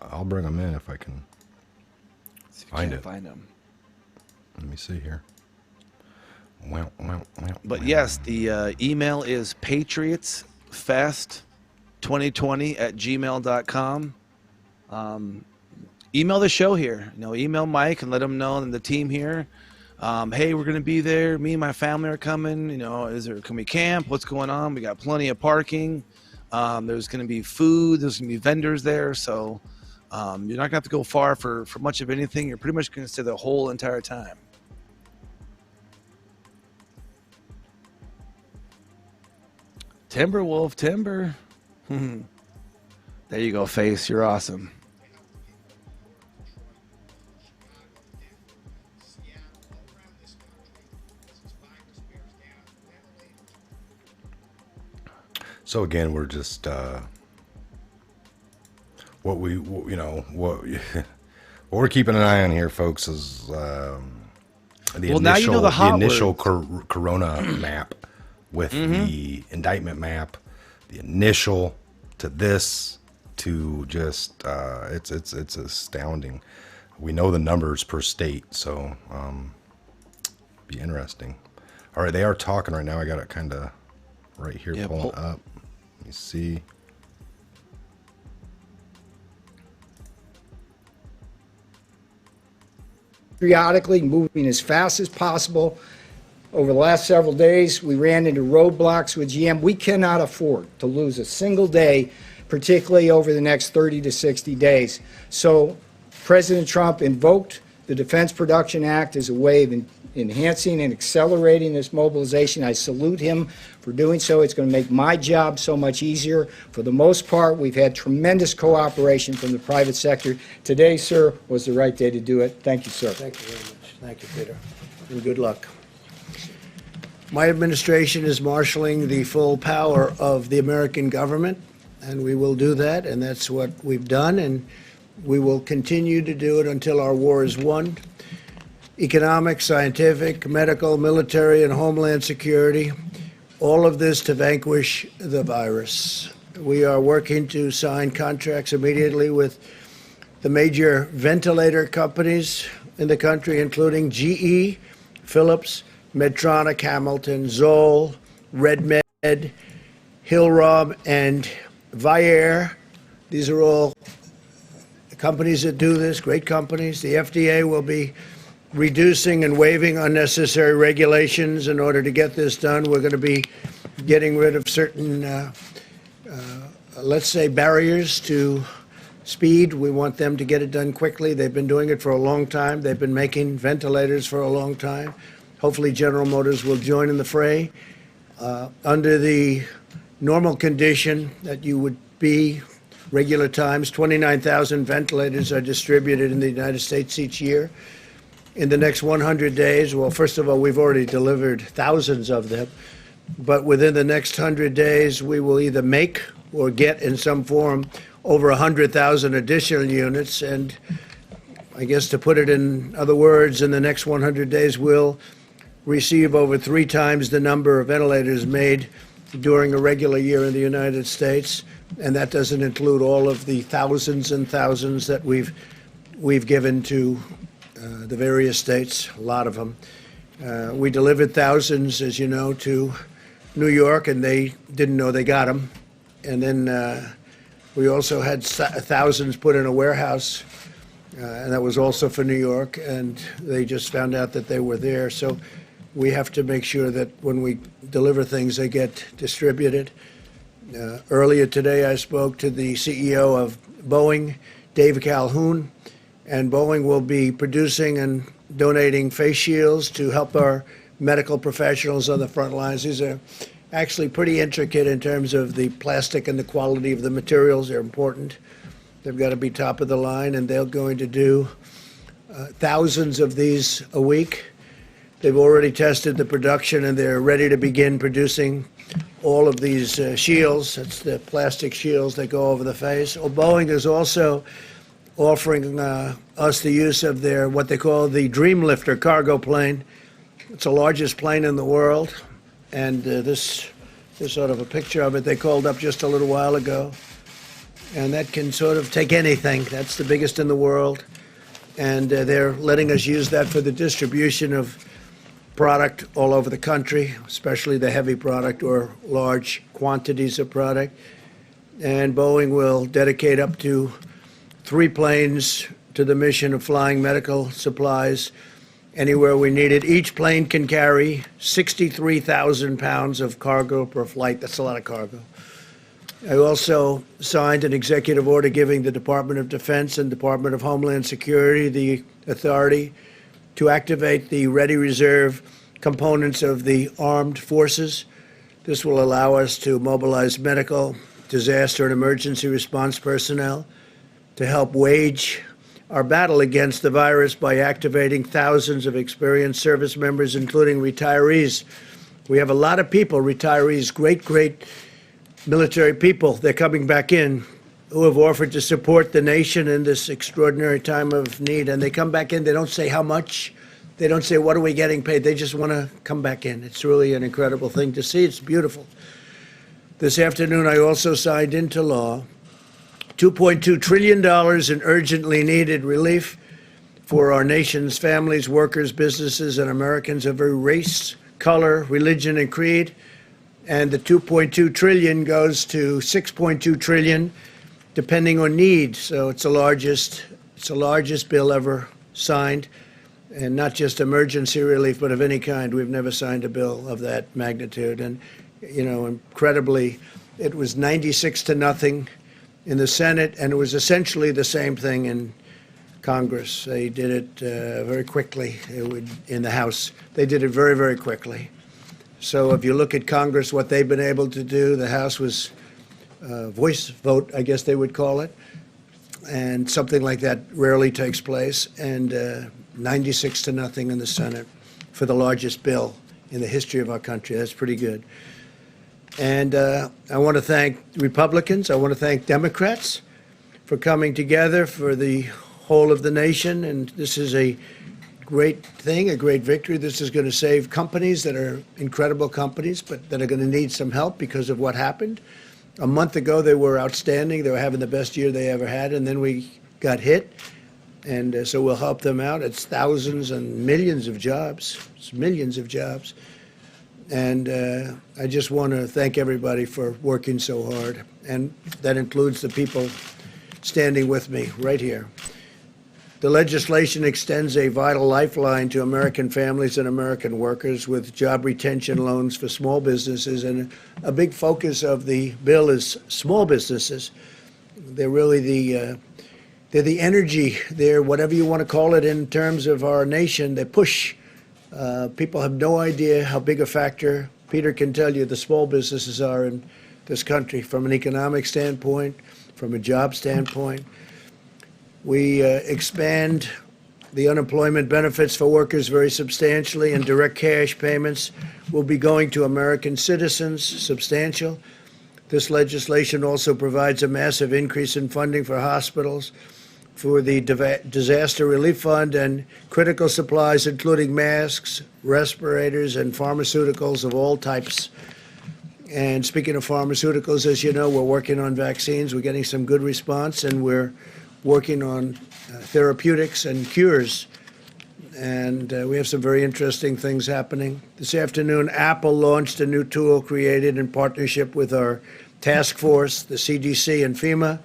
Speaker 2: I'll bring them in if I can find them. Let me see here.
Speaker 3: But yes, the email is patriotsfest2020@gmail.com. Email the show here. Email Mike and let him know and the team here. Hey, we're going to be there. Me and my family are coming. Can we camp? What's going on? We got plenty of parking. There's going to be food. There's going to be vendors there. So you're not going to have to go far for much of anything. You're pretty much going to stay the whole entire time. Timberwolf, Timber. There you go, Face. You're awesome.
Speaker 2: So again, we're just what we're keeping an eye on here, folks, is the initial corona map with the indictment map, the initial to this to just it's astounding. We know the numbers per state, so be interesting. All right, they are talking right now. I got it kind of right here pulling up. Let me see.
Speaker 4: Periodically moving as fast as possible. Over the last several days, we ran into roadblocks with GM. We cannot afford to lose a single day, particularly over the next 30 to 60 days. So President Trump invoked the Defense Production Act as a way of enhancing and accelerating this mobilization. I salute him for doing so. It's going to make my job so much easier. For the most part, we've had tremendous cooperation from the private sector. Today, sir, was the right day to do it. Thank you, sir.
Speaker 5: Thank you very much. Thank you, Peter. And good luck. My administration is marshaling the full power of the American government, and we will do that, and that's what we've done, and we will continue to do it until our war is won. Economic, scientific, medical, military, and homeland security, all of this to vanquish the virus. We are working to sign contracts immediately with the major ventilator companies in the country, including GE, Philips, Medtronic, Hamilton, Zoll, RedMed, Hillrom, and Vyaire. These are all companies that do this, great companies. The FDA will be reducing and waiving unnecessary regulations in order to get this done. We're going to be getting rid of certain, let's say, barriers to speed. We want them to get it done quickly. They've been doing it for a long time. They've been making ventilators for a long time. Hopefully General Motors will join in the fray. Under the normal condition that you would be, regular times, 29,000 ventilators are distributed in the United States each year. In the next 100 days, well, first of all, we've already delivered thousands of them, but within the next 100 days, we will either make or get in some form over 100,000 additional units. And I guess to put it in other words, in the next 100 days, we'll receive over 3 times the number of ventilators made during a regular year in the United States. And that doesn't include all of the thousands and thousands that we've given to the various states, a lot of them. We delivered thousands, as you know, to New York, and they didn't know they got them. And then we also had thousands put in a warehouse, and that was also for New York, and they just found out that they were there. So we have to make sure that when we deliver things, they get distributed. Earlier today, I spoke to the CEO of Boeing, Dave Calhoun, and Boeing will be producing and donating face shields to help our medical professionals on the front lines. These are actually pretty intricate in terms of the plastic and the quality of the materials. They're important. They've got to be top of the line, and they're going to do thousands of these a week. They've already tested the production, and they're ready to begin producing all of these shields. That's the plastic shields that go over the face. Well, Boeing is also offering us the use of their, what they call the Dreamlifter cargo plane. It's the largest plane in the world, and this is sort of a picture of it. They called up just a little while ago, and that can sort of take anything. That's the biggest in the world, and they're letting us use that for the distribution of product all over the country, especially the heavy product or large quantities of product. And Boeing will dedicate up to 3 planes to the mission of flying medical supplies anywhere we need it. Each plane can carry 63,000 pounds of cargo per flight. That's a lot of cargo. I also signed an executive order giving the Department of Defense and Department of Homeland Security the authority to activate the Ready Reserve components of the armed forces. This will allow us to mobilize medical, disaster, and emergency response personnel to help wage our battle against the virus by activating thousands of experienced service members, including retirees. We have a lot of people, retirees, great military people. They're coming back in who have offered to support the nation in this extraordinary time of need. And they come back in, they don't say how much, they don't say what are we getting paid, they just want to come back in. It's really an incredible thing to see. It's beautiful. This afternoon, I also signed into law $2.2 trillion in urgently needed relief for our nation's families, workers, businesses, and Americans of every race, color, religion, and creed. And the $2.2 trillion goes to $6.2 trillion, depending on need. So it's the largest bill ever signed, and not just emergency relief, but of any kind. We've never signed a bill of that magnitude. And, you know, incredibly, it was 96-0 in the Senate, and it was essentially the same thing in Congress. They did it very quickly. In the House, they did it very, very quickly. So if you look at Congress, what they've been able to do, the House was voice vote, I guess they would call it, and something like that rarely takes place, and 96-0 in the Senate for the largest bill in the history of our country. That's pretty good. And I want to thank Republicans. I want to thank Democrats for coming together for the whole of the nation. And this is a great thing, a great victory. This is going to save companies that are incredible companies, but that are going to need some help because of what happened. A month ago, they were outstanding. They were having the best year they ever had. And then we got hit. And so we'll help them out. It's thousands and millions of jobs. It's millions of jobs. And I just want to thank everybody for working so hard. And that includes the people standing with me right here. The legislation extends a vital lifeline to American families and American workers with job retention loans for small businesses. And a big focus of the bill is small businesses. They're really they're the energy. They're whatever you want to call it in terms of our nation. They push. People have no idea how big a factor, Peter can tell you, the small businesses are in this country from an economic standpoint, from a job standpoint. We expand the unemployment benefits for workers very substantially, and direct cash payments will be going to American citizens, substantial. This legislation also provides a massive increase in funding for hospitals, for the Disaster Relief Fund, and critical supplies, including masks, respirators, and pharmaceuticals of all types. And speaking of pharmaceuticals, as you know, we're working on vaccines. We're getting some good response, and we're working on therapeutics and cures. and we have some very interesting things happening. This afternoon, Apple launched a new tool created in partnership with our task force, the CDC and FEMA.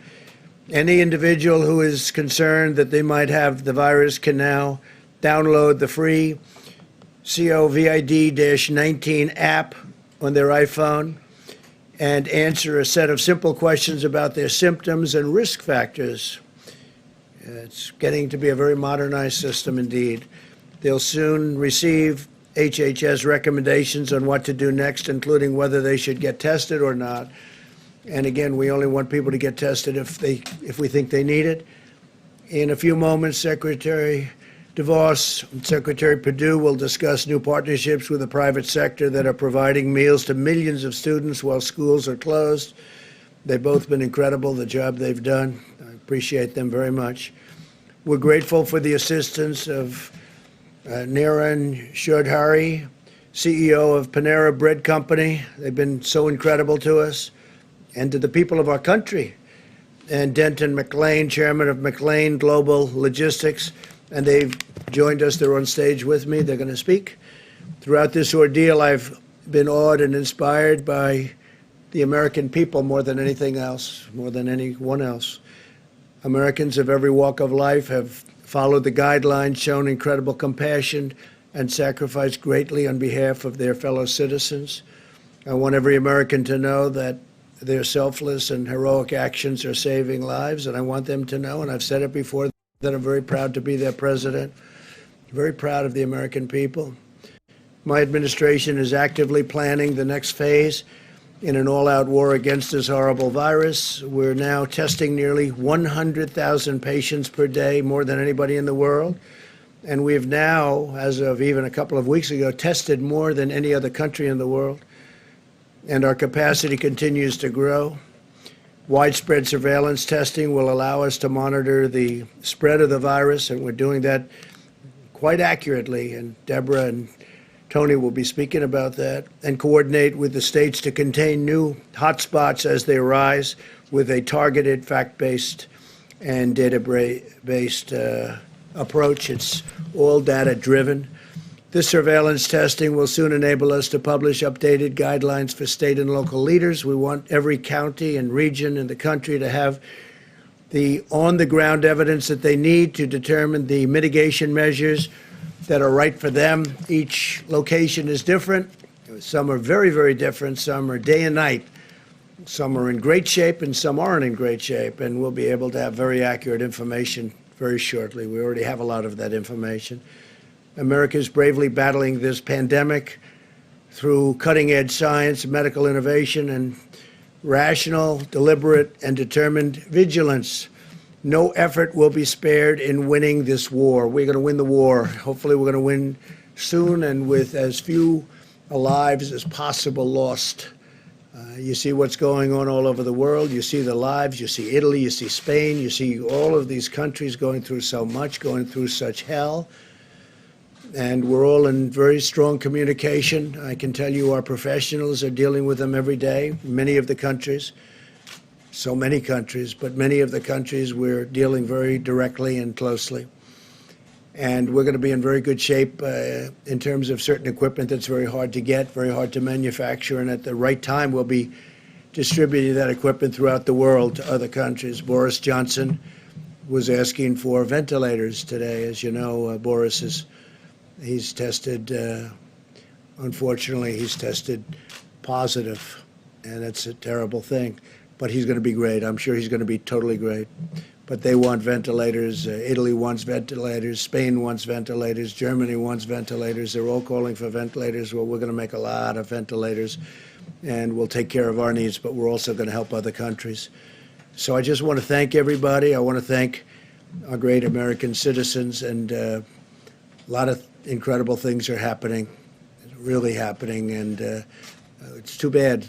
Speaker 5: Any individual who is concerned that they might have the virus can now download the free COVID-19 app on their iPhone and answer a set of simple questions about their symptoms and risk factors. It's getting to be a very modernized system indeed. They'll soon receive HHS recommendations on what to do next, including whether they should get tested or not. And again, we only want people to get tested if we think they need it. In a few moments, Secretary DeVos and Secretary Perdue will discuss new partnerships with the private sector that are providing meals to millions of students while schools are closed. They've both been incredible, the job they've done. I appreciate them very much. We're grateful for the assistance of Niran Chaudhary, CEO of Panera Bread Company. They've been so incredible to us. And to the people of our country, and Denton McLean, chairman of McLean Global Logistics, and they've joined us. They're on stage with me. They're going to speak. Throughout this ordeal, I've been awed and inspired by the American people more than anything else, more than anyone else. Americans of every walk of life have followed the guidelines, shown incredible compassion, and sacrificed greatly on behalf of their fellow citizens. I want every American to know that their selfless and heroic actions are saving lives, and I want them to know, and I've said it before, that I'm very proud to be their president, very proud of the American people. My administration is actively planning the next phase in an all-out war against this horrible virus. We're now testing nearly 100,000 patients per day, more than anybody in the world. And we've now, as of even a couple of weeks ago, tested more than any other country in the world. And our capacity continues to grow. Widespread surveillance testing will allow us to monitor the spread of the virus, and we're doing that quite accurately. And Deborah and Tony will be speaking about that, and coordinate with the states to contain new hotspots as they arise with a targeted, fact-based, and data-based approach. It's all data-driven. This surveillance testing will soon enable us to publish updated guidelines for state and local leaders. We want every county and region in the country to have the on-the-ground evidence that they need to determine the mitigation measures that are right for them. Each location is different. Some are very, very different. Some are day and night. Some are in great shape and some aren't in great shape. And we'll be able to have very accurate information very shortly. We already have a lot of that information. America is bravely battling this pandemic through cutting-edge science, medical innovation, and rational, deliberate, and determined vigilance. No effort will be spared in winning this war. We're going to win the war. Hopefully, we're going to win soon and with as few lives as possible lost. You see what's going on all over the world. You see the lives. You see Italy. You see Spain. You see all of these countries going through so much, going through such hell. And we're all in very strong communication. I can tell you our professionals are dealing with them every day. Many of the countries, so many countries, but many of the countries we're dealing very directly and closely. And we're going to be in very good shape in terms of certain equipment that's very hard to get, very hard to manufacture, and at the right time we'll be distributing that equipment throughout the world to other countries. Boris Johnson was asking for ventilators today. As you know, he's tested, unfortunately, he's tested positive, and it's a terrible thing. But he's going to be great. I'm sure he's going to be totally great. But they want ventilators. Italy wants ventilators. Spain wants ventilators. Germany wants ventilators. They're all calling for ventilators. Well, we're going to make a lot of ventilators, and we'll take care of our needs, but we're also going to help other countries. So I just want to thank everybody. I want to thank our great American citizens, and a lot of incredible things are happening, really happening, and it's too bad.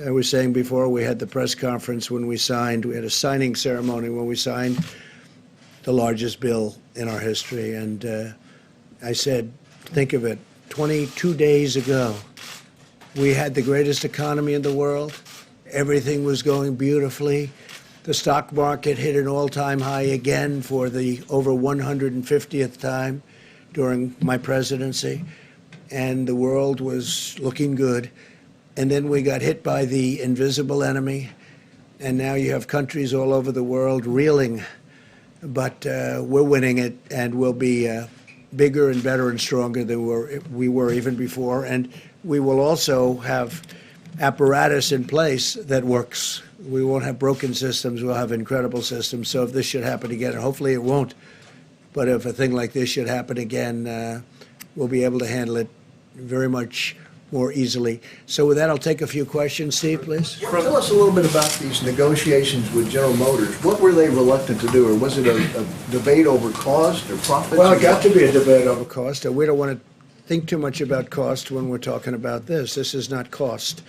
Speaker 5: I was saying before, we had the press conference when we had a signing ceremony when we signed the largest bill in our history, and I said, think of it, 22 days ago, we had the greatest economy in the world. Everything was going beautifully. The stock market hit an all-time high again for the over 150th time. during my presidency, and the world was looking good. And then we got hit by the invisible enemy, and now you have countries all over the world reeling. But we're winning it, and we'll be bigger and better and stronger than we were even before. And we will also have apparatus in place that works. We won't have broken systems. We'll have incredible systems. So if this should happen again, and hopefully it won't, but if a thing like this should happen again, we'll be able to handle it very much more easily. So with that, I'll take a few questions. Steve, please.
Speaker 6: Tell us a little bit about these negotiations with General Motors. What were they reluctant to do, or was it a debate over cost or profits?
Speaker 5: Well, it got to be a debate over cost. We don't want to think too much about cost when we're talking about this. This is not cost.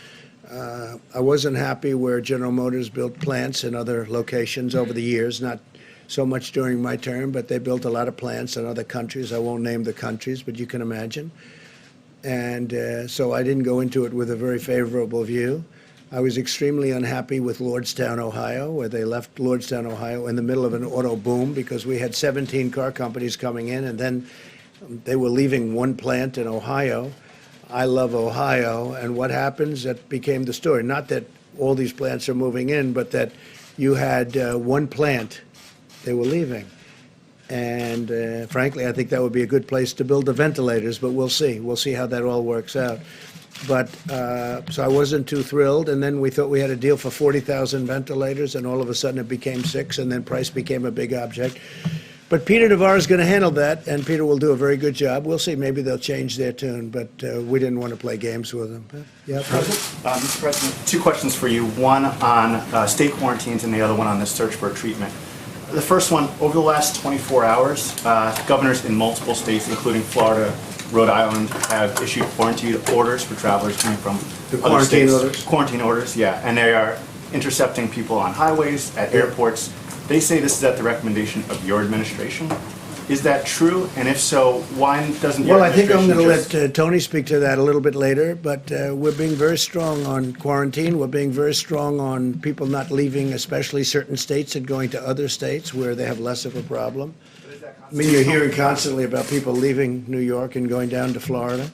Speaker 5: I wasn't happy where General Motors built plants in other locations over the years, not so much during my term, but they built a lot of plants in other countries. I won't name the countries, but you can imagine. And so I didn't go into it with a very favorable view. I was extremely unhappy with Lordstown, Ohio, where they left Lordstown, Ohio in the middle of an auto boom because we had 17 car companies coming in, and then they were leaving one plant in Ohio. I love Ohio, and what happens? That became the story. Not that all these plants are moving in, but that you had one plant they were leaving. And frankly, I think that would be a good place to build the ventilators, but we'll see. We'll see how that all works out. But so I wasn't too thrilled, and then we thought we had a deal for 40,000 ventilators, and all of a sudden it became 6, and then price became a big object. But Peter Navarro is going to handle that, and Peter will do a very good job. We'll see. Maybe they'll change their tune, but we didn't want to play games with them. Yeah,
Speaker 7: Mr. President, 2 questions for you. One on state quarantines and the other one on the search for treatment. The first one, over the last 24 hours, governors in multiple states, including Florida, Rhode Island, have issued quarantine orders for travelers coming from other states.
Speaker 5: Orders?
Speaker 7: Quarantine orders, yeah. And they are intercepting people on highways, at airports. They say this is at the recommendation of your administration. Is that true? And if so, why doesn't your
Speaker 5: Well, I think I'm
Speaker 7: administration
Speaker 5: going to
Speaker 7: just...
Speaker 5: let Tony speak to that a little bit later, but we're being very strong on quarantine. We're being very strong on people not leaving, especially certain states, and going to other states where they have less of a problem. I mean, you're hearing constantly about people leaving New York and going down to Florida,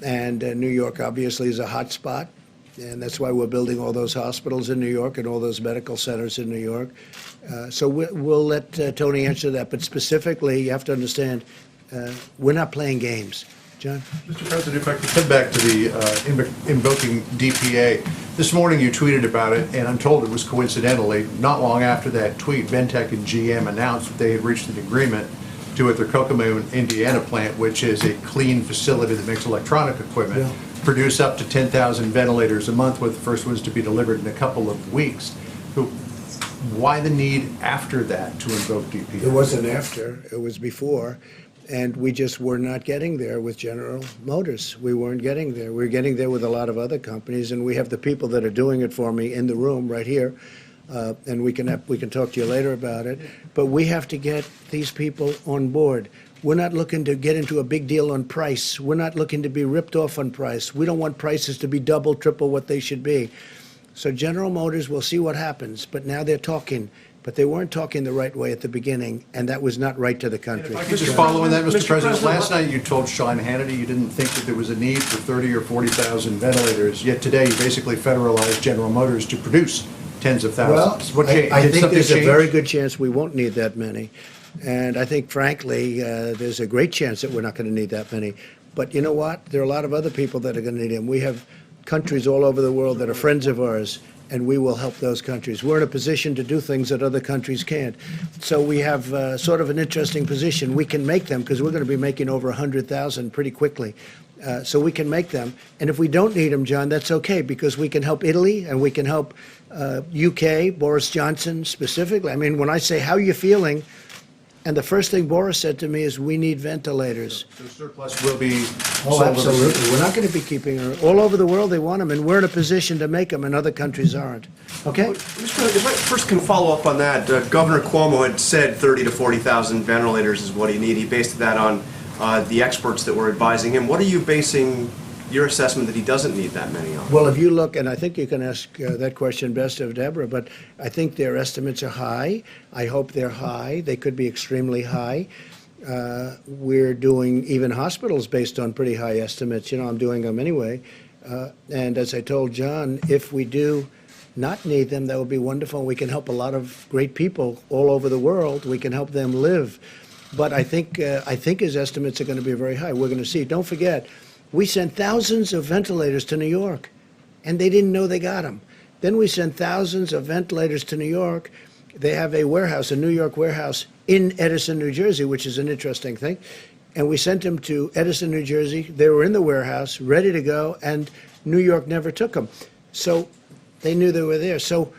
Speaker 5: and New York obviously is a hot spot, and that's why we're building all those hospitals in New York and all those medical centers in New York. So we'll let Tony answer that, but specifically, you have to understand, we're not playing games. John?
Speaker 8: Mr. President, if I could come back to the invoking DPA. This morning you tweeted about it, and I'm told it was coincidentally, not long after that tweet, Ventec and GM announced that they had reached an agreement to at their Kokomo, Indiana plant, which is a clean facility that makes electronic equipment, produce up to 10,000 ventilators a month, with the first ones to be delivered in a couple of weeks. So why the need after that to invoke DPA?
Speaker 5: It wasn't after, it was before. And we just were not getting there with General Motors. We weren't getting there. We're getting there with a lot of other companies, and we have the people that are doing it for me in the room right here. And we can talk to you later about it. But we have to get these people on board. We're not looking to get into a big deal on price. We're not looking to be ripped off on price. We don't want prices to be double, triple what they should be. So General Motors, we'll see what happens. But now they're talking. But they weren't talking the right way at the beginning, and that was not right to the country.
Speaker 8: If I could just follow on that, Mr. President. Last night you told Sean Hannity you didn't think that there was a need for 30 or 40,000 ventilators, yet today you basically federalized General Motors to produce tens of thousands.
Speaker 5: Well, I think there's a very good chance we won't need that many. And I think, frankly, there's a great chance that we're not going to need that many. But you know what? There are a lot of other people that are going to need them. We have countries all over the world that are friends of ours, and we will help those countries. We're in a position to do things that other countries can't. So we have sort of an interesting position. We can make them because we're going to be making over 100,000 pretty quickly. So we can make them. And if we don't need them, John, that's okay, because we can help Italy and we can help UK, Boris Johnson specifically. I mean, when I say, how are you feeling? And the first thing Boris said to me is, we need ventilators.
Speaker 8: So surplus will be
Speaker 5: Oh,
Speaker 8: sold
Speaker 5: absolutely. We're not going to be keeping her. All over the world, they want them, and we're in a position to make them, and other countries aren't. Okay?
Speaker 9: Mr. President, if I first can follow up on that, Governor Cuomo had said 30 to 40,000 ventilators is what he needed. He based that on the experts that were advising him. What are you basing your assessment that he doesn't need that many on?
Speaker 5: Well, if you look, and I think you can ask that question best of Deborah, but I think their estimates are high. I hope they're high. They could be extremely high. We're doing even hospitals based on pretty high estimates. I'm doing them anyway. And as I told John, if we do not need them, that would be wonderful. We can help a lot of great people all over the world. We can help them live. But I think his estimates are going to be very high. We're going to see. Don't forget, we sent thousands of ventilators to New York, and they didn't know they got them. Then we sent thousands of ventilators to New York. They have a warehouse, a New York warehouse in Edison, New Jersey, which is an interesting thing. And we sent them to Edison, New Jersey. They were in the warehouse, ready to go, and New York never took them. So they knew they were there. So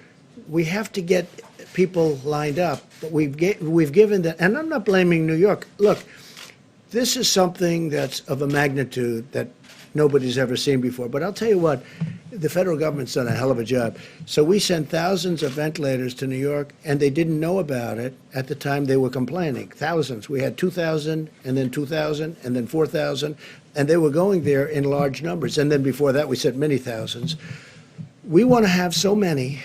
Speaker 5: we have to get people lined up. But we've given them, and I'm not blaming New York. Look, this is something that's of a magnitude that nobody's ever seen before. But I'll tell you what, the federal government's done a hell of a job. So we sent thousands of ventilators to New York, and they didn't know about it at the time they were complaining. Thousands. We had 2,000, and then 2,000, and then 4,000, and they were going there in large numbers. And then before that, we sent many thousands. We want to have so many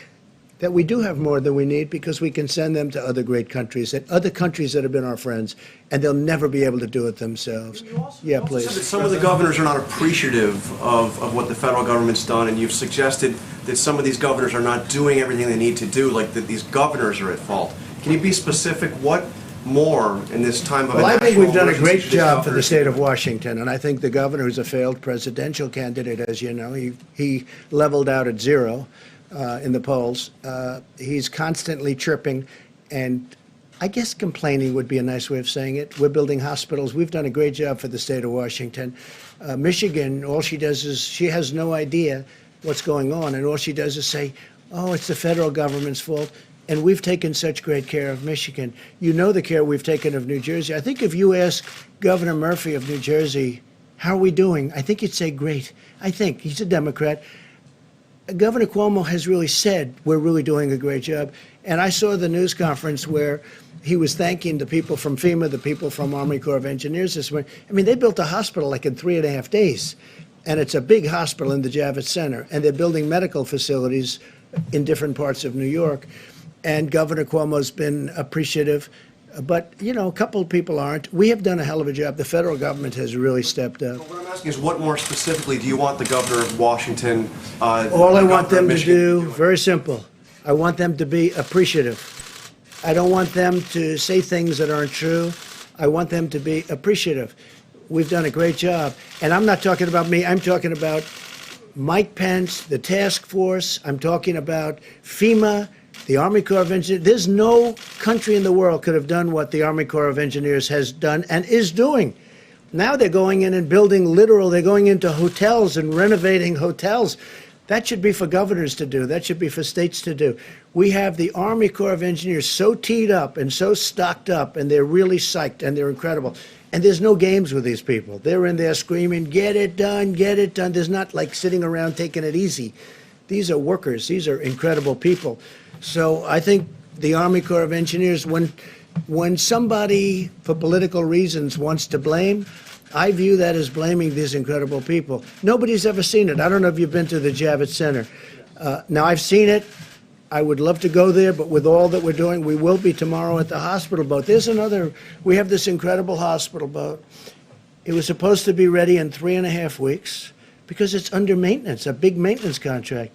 Speaker 5: that we do have more than we need because we can send them to other great countries, that other countries that have been our friends, and they'll never be able to do it themselves. Yeah,
Speaker 9: Said that
Speaker 5: please.
Speaker 9: some of the governors are not appreciative of what the federal government's done, and you've suggested that some of these governors are not doing everything they need to do, like that these governors are at fault. Can you be specific? What more in this time of
Speaker 5: Well, I think we've done a great
Speaker 9: emergency should these
Speaker 5: job for the
Speaker 9: governors
Speaker 5: state
Speaker 9: do?
Speaker 5: of Washington, and I think the governor, who's a failed presidential candidate, as you know, he leveled out at zero in the polls. He's constantly chirping, and I guess complaining would be a nice way of saying it. We're building hospitals. We've done a great job for the state of Washington. Michigan, all she does is she has no idea what's going on, and all she does is say, oh, it's the federal government's fault. And we've taken such great care of Michigan. You know the care we've taken of New Jersey. I think if you ask Governor Murphy of New Jersey, how are we doing? I think he'd say great. I think. He's a Democrat. Governor Cuomo has really said we're really doing a great job. And I saw the news conference where he was thanking the people from FEMA, the people from Army Corps of Engineers this morning. I mean, they built a hospital like in 3.5 days. And it's a big hospital in the Javits Center. And they're building medical facilities in different parts of New York. And Governor Cuomo's been appreciative. But, a couple of people aren't. We have done a hell of a job. The federal government has really stepped up.
Speaker 9: What I'm asking is, what more specifically do you want the governor of Washington?
Speaker 5: All I want them to do, very simple, I want them to be appreciative. I don't want them to say things that aren't true. I want them to be appreciative. We've done a great job. And I'm not talking about me. I'm talking about Mike Pence, the task force. I'm talking about FEMA, the Army Corps of Engineers. There's no country in the world could have done what the Army Corps of Engineers has done and is doing. Now they're going in and building they're going into hotels and renovating hotels. That should be for governors to do. That should be for states to do. We have the Army Corps of Engineers so teed up and so stocked up, and they're really psyched, and they're incredible. And there's no games with these people. They're in there screaming, get it done, get it done. There's not like sitting around taking it easy. These are workers. These are incredible people. So I think the Army Corps of Engineers, when somebody, for political reasons, wants to blame, I view that as blaming these incredible people. Nobody's ever seen it. I don't know if you've been to the Javits Center. Now, I've seen it. I would love to go there, but with all that we're doing, we will be tomorrow at the hospital boat. We have this incredible hospital boat. It was supposed to be ready in 3.5 weeks because it's under maintenance, a big maintenance contract.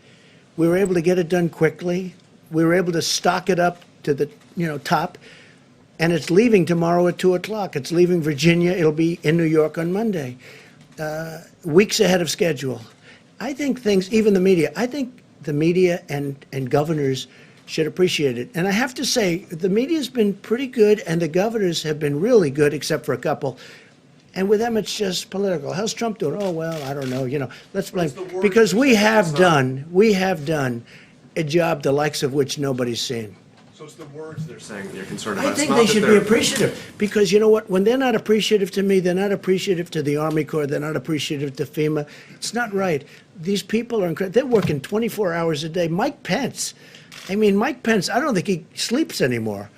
Speaker 5: We were able to get it done quickly. We were able to stock it up to the top, and it's leaving tomorrow at 2 o'clock. It's leaving Virginia. It'll be in New York on Monday, weeks ahead of schedule. I think even the media, I think the media and governors should appreciate it. And I have to say, the media's been pretty good, and the governors have been really good, except for a couple. And with them, it's just political. How's Trump doing? Oh, well, I don't know. Let's blame. Because we have done a job the likes of which nobody's seen.
Speaker 9: So it's the words they're saying that you're concerned about.
Speaker 5: I think they should be appreciative, because you know what? When they're not appreciative to me, they're not appreciative to the Army Corps, they're not appreciative to FEMA. It's not right. These people are incredible. They're working 24 hours a day. Mike Pence, I don't think he sleeps anymore.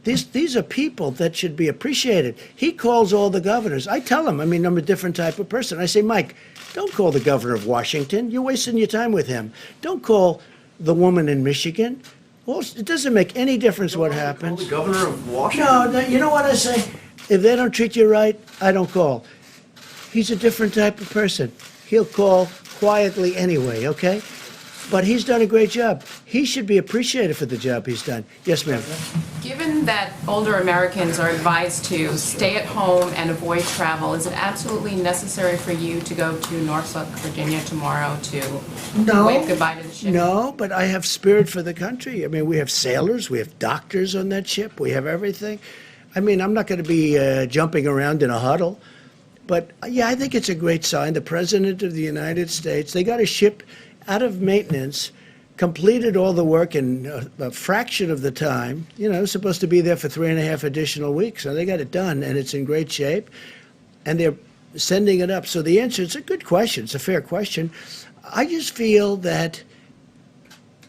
Speaker 5: These are people that should be appreciated. He calls all the governors. I tell him, I'm a different type of person. I say, Mike, don't call the governor of Washington. You're wasting your time with him. Don't call the woman in Michigan. Well, it doesn't make any difference what happens.
Speaker 9: The governor of Washington?
Speaker 5: No, you know what I say? If they don't treat you right, I don't call. He's a different type of person. He'll call quietly anyway, okay? But he's done a great job. He should be appreciated for the job he's done. Yes, ma'am.
Speaker 10: Given that older Americans are advised to stay at home and avoid travel, is it absolutely necessary for you to go to Norfolk, Virginia tomorrow to wave goodbye to the ship?
Speaker 5: No, but I have spirit for the country. I mean, we have sailors, we have doctors on that ship, we have everything. I mean, I'm not going to be jumping around in a huddle. But, yeah, I think it's a great sign. The President of the United States, they got a ship out of maintenance, completed all the work in a fraction of the time. You know, it was supposed to be there for 3.5 additional weeks. So they got it done, and it's in great shape. And they're sending it up. So the answer, it's a good question. It's a fair question. I just feel that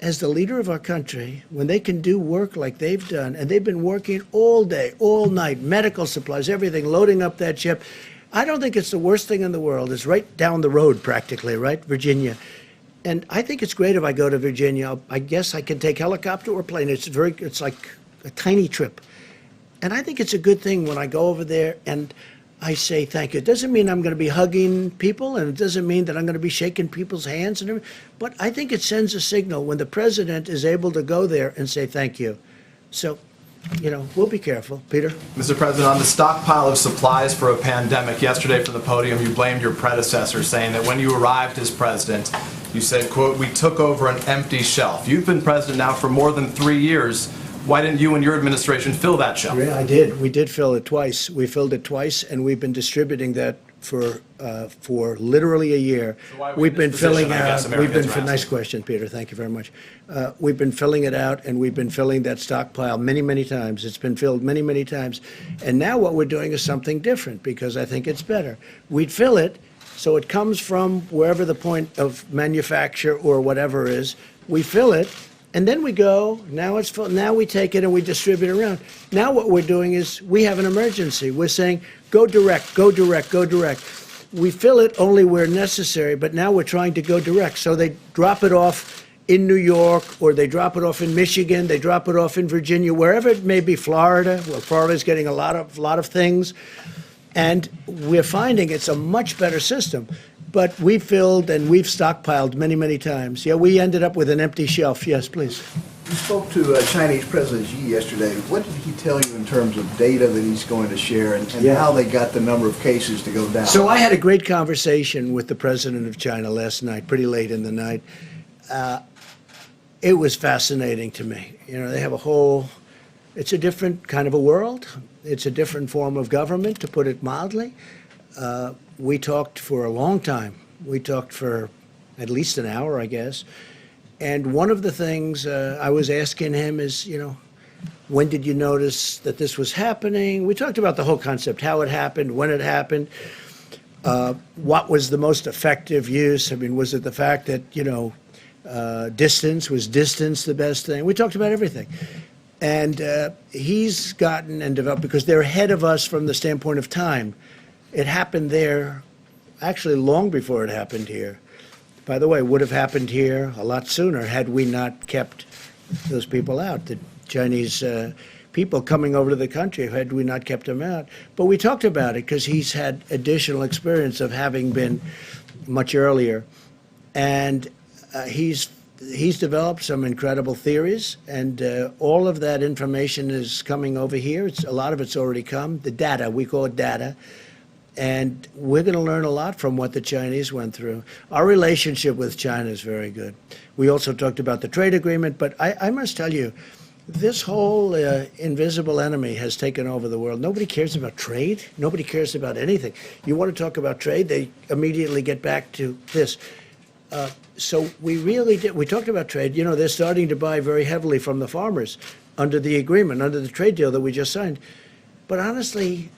Speaker 5: as the leader of our country, when they can do work like they've done, and they've been working all day, all night, medical supplies, everything, loading up that ship, I don't think it's the worst thing in the world. It's right down the road practically, right, Virginia. And I think it's great if I go to Virginia. I guess I can take helicopter or plane. It's like a tiny trip. And I think it's a good thing when I go over there and I say thank you. It doesn't mean I'm going to be hugging people, and it doesn't mean that I'm going to be shaking people's hands and everything. But I think it sends a signal when the president is able to go there and say thank you. So, you know, we'll be careful. Peter?
Speaker 11: Mr. President, on the stockpile of supplies for a pandemic, yesterday from the podium you blamed your predecessor, saying that when you arrived as president, you said, quote, "We took over an empty shelf." You've been president now for more than 3 years. Why didn't you and your administration fill that shelf?
Speaker 5: Yeah, I did. We did fill it twice. We filled it twice, and we've been distributing that for literally a year.
Speaker 11: So why are we
Speaker 5: We've
Speaker 11: in
Speaker 5: been
Speaker 11: this position,
Speaker 5: filling
Speaker 11: I guess
Speaker 5: out.
Speaker 11: Americans are
Speaker 5: Nice
Speaker 11: asking.
Speaker 5: question, Peter. Thank you very much. We've been filling it out, and we've been filling that stockpile many, many times. It's been filled many, many times, and now what we're doing is something different because I think it's better. We'd fill it, so it comes from wherever the point of manufacture or whatever is. We fill it. And then we go, now it's full, now we take it and we distribute it around. Now what we're doing is we have an emergency. We're saying, go direct, go direct, go direct. We fill it only where necessary, but now we're trying to go direct. So they drop it off in New York, or they drop it off in Michigan, they drop it off in Virginia, wherever it may be, Florida. Well, Florida's getting a lot of things. And we're finding it's a much better system. But we've filled and we've stockpiled many, many times. Yeah, we ended up with an empty shelf. Yes, please.
Speaker 6: You spoke to Chinese President Xi yesterday. What did he tell you in terms of data that he's going to share and how they got the number of cases to go down?
Speaker 5: So I had a great conversation with the president of China last night, pretty late in the night. It was fascinating to me. You know, they have it's a different kind of a world. It's a different form of government, to put it mildly. We talked for a long time. We talked for at least an hour, I guess. And one of the things I was asking him is, you know, when did you notice that this was happening? We talked about the whole concept, how it happened, when it happened, what was the most effective use? I mean, was it the fact that, you know, distance, was distance the best thing? We talked about everything. And he's gotten and developed, because they're ahead of us from the standpoint of time. It happened there actually long before it happened here. By the way, it would have happened here a lot sooner had we not kept those people out, the Chinese people coming over to the country, had we not kept them out. But we talked about it because he's had additional experience of having been much earlier. And he's developed some incredible theories, and all of that information is coming over here. A lot of it's already come. The data, we call it data. And we're going to learn a lot from what the Chinese went through. Our relationship with China is very good. We also talked about the trade agreement, but I must tell you, this whole invisible enemy has taken over the world. Nobody cares about trade. Nobody cares about anything. You want to talk about trade, they immediately get back to this. So we really did. We talked about trade. You know, they're starting to buy very heavily from the farmers under the agreement, under the trade deal that we just signed. But honestly,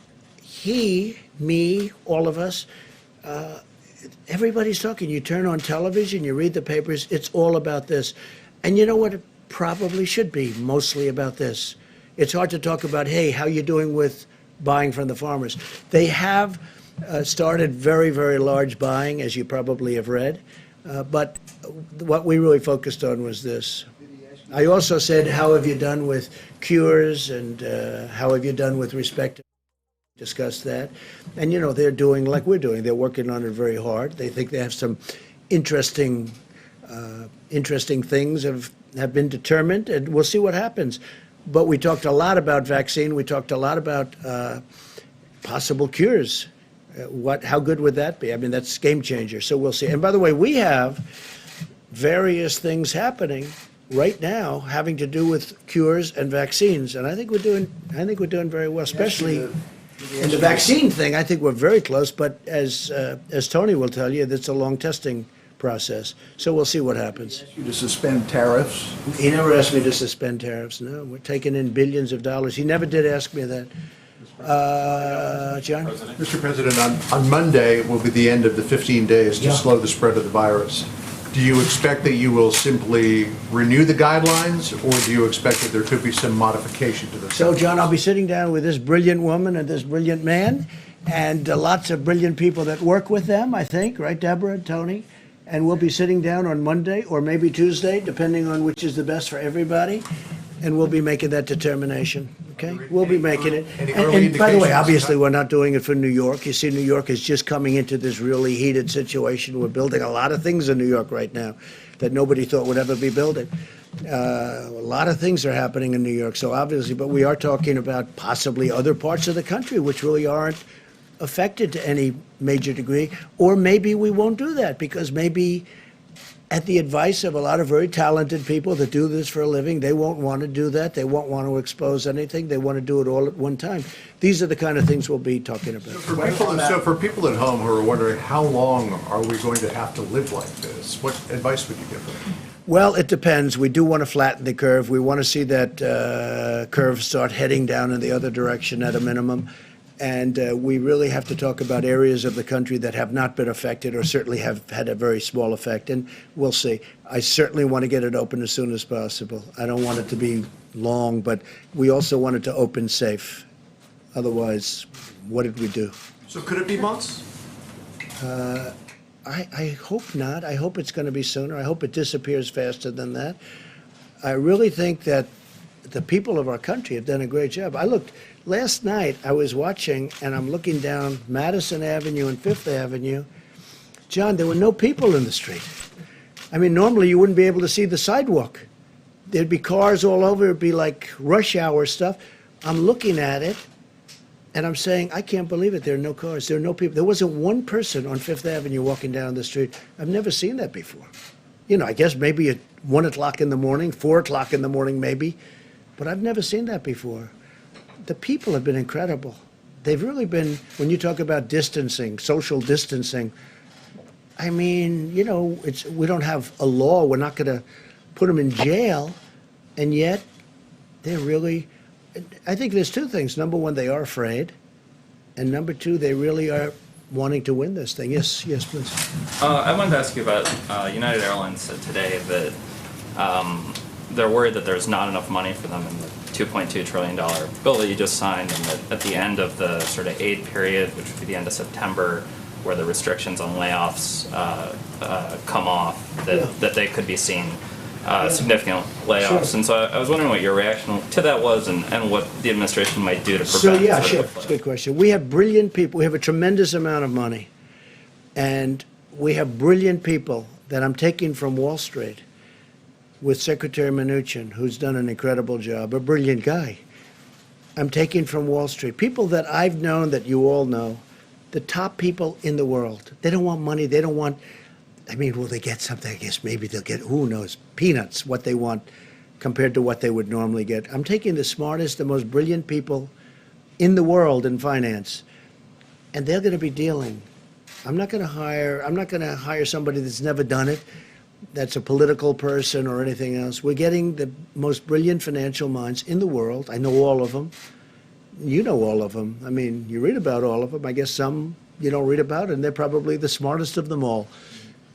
Speaker 5: he, me, all of us, everybody's talking. You turn on television, you read the papers, it's all about this. And you know what? It probably should be mostly about this. It's hard to talk about, hey, how you doing with buying from the farmers? They have started very, very large buying, as you probably have read. But what we really focused on was this.
Speaker 6: Did he ask
Speaker 5: I also said, how have you done with cures, and how have you done with respect to discuss that? And, they're doing like we're doing. They're working on it very hard. They think they have some interesting things have been determined, and we'll see what happens. But we talked a lot about vaccine. We talked a lot about possible cures. How good would that be? I mean, that's game changer. So we'll see. And by the way, we have various things happening right now having to do with cures and vaccines, and I think we're doing very well, especially in the vaccine thing. I think we're very close. But as Tony will tell you, that's a long testing process. So we'll see what happens.
Speaker 6: You to suspend tariffs?
Speaker 5: He never asked me to suspend tariffs. No, we're taking in billions of dollars. He never did ask me that. John?
Speaker 8: Mr. President, on Monday will be the end of the 15 days to slow the spread of the virus. Do you expect that you will simply renew the guidelines, or do you expect that there could be some modification to them?
Speaker 5: So, John, I'll be sitting down with this brilliant woman and this brilliant man, and lots of brilliant people that work with them, I think, right, Deborah and Tony? And we'll be sitting down on Monday or maybe Tuesday, depending on which is the best for everybody, and we'll be making that determination. Okay, we'll be making it. And by the way, obviously, we're not doing it for New York. You see, New York is just coming into this really heated situation. We're building a lot of things in New York right now that nobody thought would ever be building. A lot of things are happening in New York. So obviously, but we are talking about possibly other parts of the country which really aren't affected to any major degree. Or maybe we won't do that because maybe at the advice of a lot of very talented people that do this for a living, they won't want to do that. They won't want to expose anything. They want to do it all at one time. These are the kind of things we'll be talking about.
Speaker 8: So for people at home who are wondering, how long are we going to have to live like this? What advice would you give them?
Speaker 5: Well, it depends. We do want to flatten the curve. We want to see that curve start heading down in the other direction at a minimum. And we really have to talk about areas of the country that have not been affected or certainly have had a very small effect. And we'll see. I certainly want to get it open as soon as possible. I don't want it to be long, but we also want it to open safe. Otherwise, what did we do?
Speaker 11: So could it be months?
Speaker 5: I hope not. I hope it's going to be sooner. I hope it disappears faster than that. I really think that the people of our country have done a great job. Last night, I was watching, and I'm looking down Madison Avenue and Fifth Avenue. John, there were no people in the street. I mean, normally you wouldn't be able to see the sidewalk. There'd be cars all over. It'd be like rush hour stuff. I'm looking at it, and I'm saying, I can't believe it. There are no cars. There are no people. There wasn't one person on Fifth Avenue walking down the street. I've never seen that before. I guess maybe at 1 o'clock in the morning, 4 o'clock in the morning maybe, but I've never seen that before. The people have been incredible. They've really been, when you talk about distancing, social distancing, I mean, we don't have a law. We're not going to put them in jail. And yet, they're really, I think there's two things. Number one, they are afraid. And number two, they really are wanting to win this thing. Yes, please.
Speaker 12: I wanted to ask you about United Airlines said today that they're worried that there's not enough money for them in the $2.2 trillion bill that you just signed, and that at the end of the sort of aid period, which would be the end of September, where the restrictions on layoffs come off, that they could be seeing significant layoffs. Sure. And so I was wondering what your reaction to that was, and what the administration might do to prevent.
Speaker 5: So sure, it's a good question. We have brilliant people. We have a tremendous amount of money, and we have brilliant people that I'm taking from Wall Street with Secretary Mnuchin, who's done an incredible job, a brilliant guy. I'm taking from Wall Street, people that I've known, that you all know, the top people in the world. They don't want money. They don't want, will they get something? I guess maybe they'll get, who knows, peanuts, what they want compared to what they would normally get. I'm taking the smartest, the most brilliant people in the world in finance, and they're going to be dealing. I'm not going to hire somebody that's never done it, that's a political person or anything else. We're getting the most brilliant financial minds in the world. I know all of them. You know all of them. You read about all of them. I guess some you don't read about, and they're probably the smartest of them all.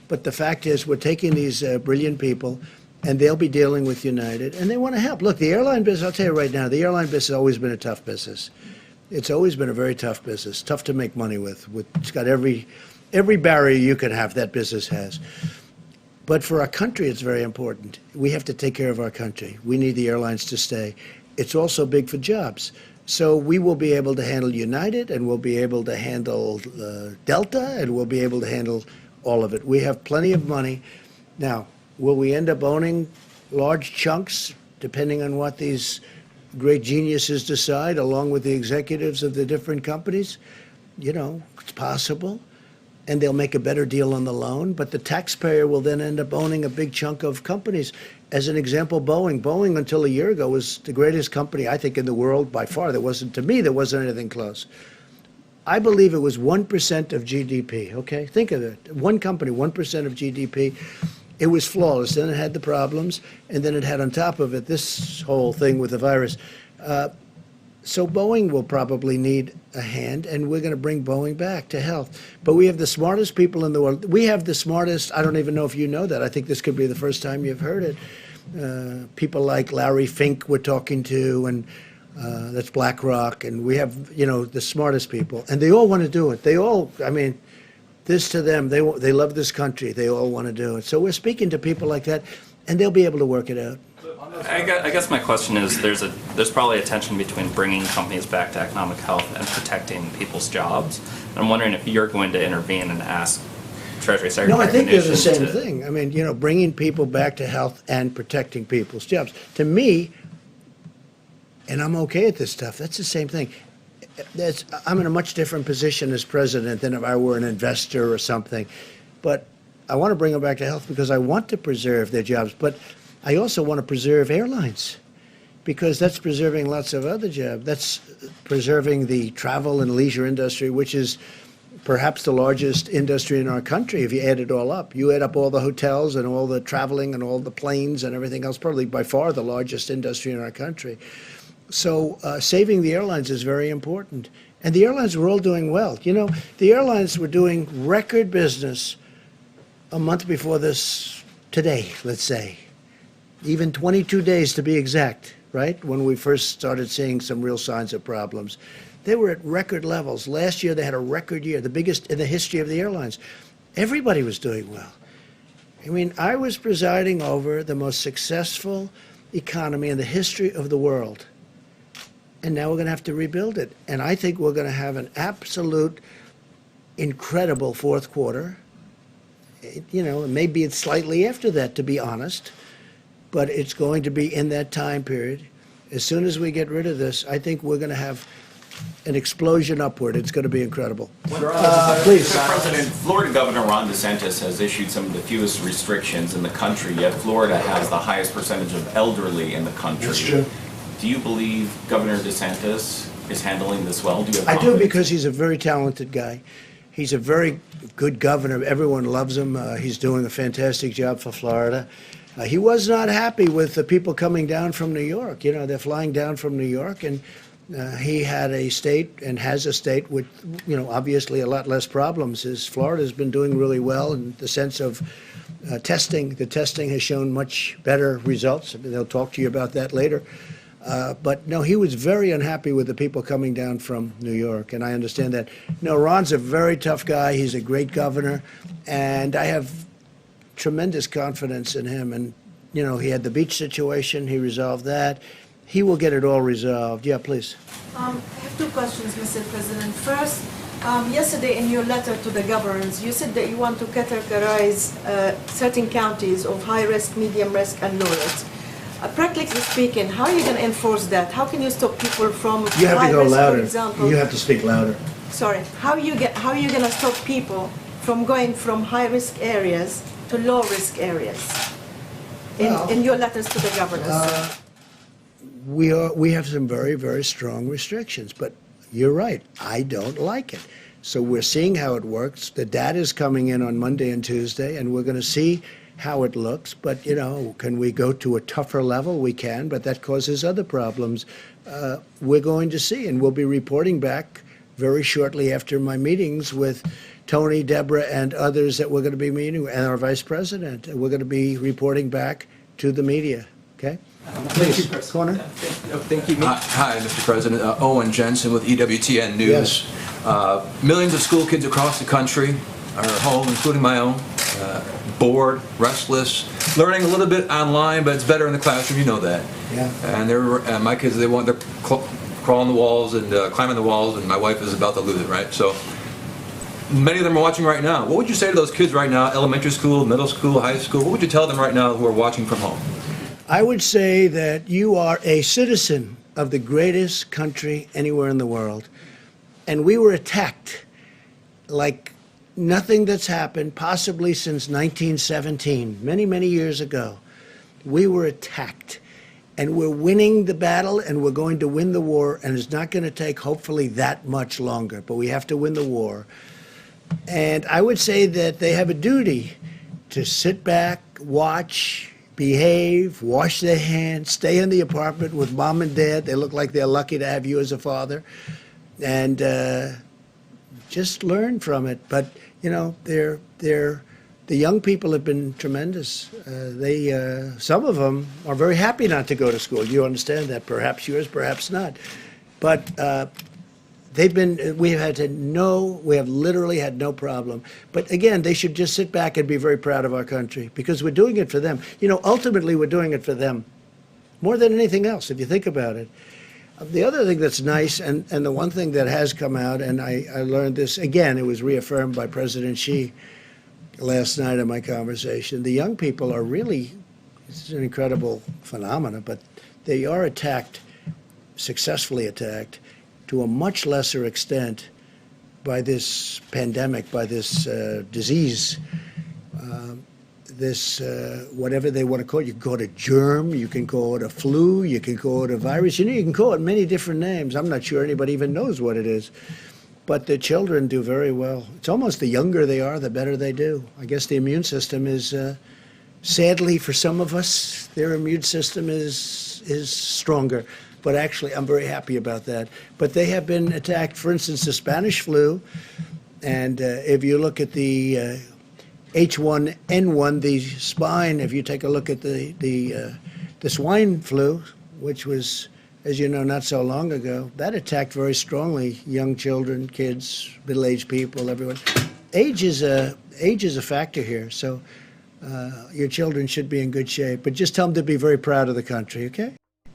Speaker 5: But the fact is, we're taking these brilliant people, and they'll be dealing with United, and they want to help. Look, the airline business, I'll tell you right now, the airline business has always been a tough business. It's always been a very tough business, tough to make money with. It's got every barrier you can have, that business has. But for our country, it's very important. We have to take care of our country. We need the airlines to stay. It's also big for jobs. So we will be able to handle United, and we'll be able to handle Delta, and we'll be able to handle all of it. We have plenty of money. Now, will we end up owning large chunks, depending on what these great geniuses decide, along with the executives of the different companies? You know, it's possible. And they'll make a better deal on the loan, but the taxpayer will then end up owning a big chunk of companies. As an example, Boeing. Boeing, until a year ago, was the greatest company, I think, in the world by far. There wasn't anything close. I believe it was 1% of GDP, okay? Think of it. One company, 1% of GDP. It was flawless. Then it had the problems, and then it had on top of it this whole thing with the virus. So Boeing will probably need a hand, and we're going to bring Boeing back to health. But we have the smartest people in the world. We have the smartest, I don't even know if you know that. I think this could be the first time you've heard it. People like Larry Fink we're talking to, and that's BlackRock. And we have, you know, the smartest people. And they all want to do it. They all, I mean, this to them, they love this country. They all want to do it. So we're speaking to people like that, and they'll be able to work it out.
Speaker 12: I guess my question is, there's probably a tension between bringing companies back to economic health and protecting people's jobs. And I'm wondering if you're going to intervene and ask Treasury Secretary.
Speaker 5: No, I think they're the same thing. I mean, you know, bringing people back to health and protecting people's jobs. To me, and I'm okay at this stuff, that's the same thing. I'm in a much different position as president than if I were an investor or something. But I want to bring them back to health because I want to preserve their jobs. But I also want to preserve airlines because that's preserving lots of other jobs. That's preserving the travel and leisure industry, which is perhaps the largest industry in our country if you add it all up. You add up all the hotels and all the traveling and all the planes and everything else, probably by far the largest industry in our country. So saving the airlines is very important. And the airlines were all doing well. You know, the airlines were doing record business a month before this today, let's say. Even 22 days to be exact, right? When we first started seeing some real signs of problems. They were at record levels. Last year they had a record year, the biggest in the history of the airlines. Everybody was doing well. I mean, I was presiding over the most successful economy in the history of the world. And now we're going to have to rebuild it. And I think we're going to have an absolute incredible fourth quarter. You know, maybe it's slightly after that, to be honest. But it's going to be in that time period. As soon as we get rid of this, I think we're going to have an explosion upward. It's going to be incredible. Please.
Speaker 13: Mr. President, Florida Governor Ron DeSantis has issued some of the fewest restrictions in the country, yet Florida has the highest percentage of elderly in the country.
Speaker 5: That's true.
Speaker 13: Do you believe Governor DeSantis is handling this well? Do you have
Speaker 5: I do,
Speaker 13: confidence?
Speaker 5: because he's a very talented guy. He's a very good governor. Everyone loves him. He's doing a fantastic job for Florida. He was not happy with the people coming down from New York. You know, they're flying down from New York, and he had a state and has a state with, you know, obviously a lot less problems. Florida's been doing really well in the sense of testing. The testing has shown much better results. I mean, they'll talk to you about that later. But no, he was very unhappy with the people coming down from New York, and I understand that. No, Ron's a very tough guy. He's a great governor, and I have tremendous confidence in him. And, you know, he had the beach situation. He resolved that. He will get it all resolved. Yeah, please.
Speaker 14: I have two questions, Mr. President. First, yesterday in your letter to the governors, you said that you want to categorize certain counties of high risk, medium risk, and low risk. Practically speaking, how are you going to enforce that? How can you stop people from
Speaker 5: You have
Speaker 14: high
Speaker 5: to go
Speaker 14: risk,
Speaker 5: louder.
Speaker 14: for example?
Speaker 5: You have to speak louder.
Speaker 14: Sorry. How are you going to stop people from going from high risk areas to low risk areas in your letters to the governors?
Speaker 5: We have some very, very strong restrictions, but you're right. I don't like it. So we're seeing how it works. The data is coming in on Monday and Tuesday, and we're going to see how it looks. But, you know, can we go to a tougher level? We can, but that causes other problems. We're going to see, and we'll be reporting back very shortly after my meetings with Tony, Deborah, and others that we're going to be meeting, and our vice president. We're going to be reporting back to the media, okay? Please, corner.
Speaker 15: Thank you. Hi, Mr. President. Owen Jensen with EWTN News.
Speaker 5: Yes.
Speaker 15: Millions of school kids across the country are home, including my own, bored, restless, learning a little bit online, but it's better in the classroom. You know that.
Speaker 5: Yeah.
Speaker 15: And my kids, they're crawling the walls and climbing the walls, and my wife is about to lose it. Right. So many of them are watching right now. What would you say to those kids right now? Elementary school, middle school, high school. What would you tell them right now who are watching from home?
Speaker 5: I would say that you are a citizen of the greatest country anywhere in the world. And we were attacked like nothing that's happened possibly since 1917, many, many years ago. We were attacked. And we're winning the battle, and we're going to win the war, and it's not going to take, hopefully, that much longer. But we have to win the war. And I would say that they have a duty to sit back, watch, behave, wash their hands, stay in the apartment with mom and dad. They look like they're lucky to have you as a father. And just learn from it. But, you know, the young people have been tremendous. Some of them are very happy not to go to school. You understand that. Perhaps yours, perhaps not. But we have literally had no problem. But again, they should just sit back and be very proud of our country because we're doing it for them. You know, ultimately, we're doing it for them more than anything else, if you think about it. The other thing that's nice, and the one thing that has come out, and I learned this, again, it was reaffirmed by President Xi last night in my conversation, the young people are really, it's an incredible phenomenon, but they are attacked, successfully attacked, to a much lesser extent by this pandemic, by this disease, whatever they want to call it. You can call it a germ, you can call it a flu, you can call it a virus. You know, you can call it many different names. I'm not sure anybody even knows what it is. But the children do very well. It's almost the younger they are, the better they do. I guess the immune system is, sadly for some of us, their immune system is stronger. But actually, I'm very happy about that. But they have been attacked, for instance, the Spanish flu. And if you look at the H1N1, the swine, if you take a look at the swine flu, which was, as you know, not so long ago, that attacked very strongly young children, kids, middle-aged people, everyone. Age is a factor here, so your children should be in good shape. But just tell them to be very proud of the country, okay?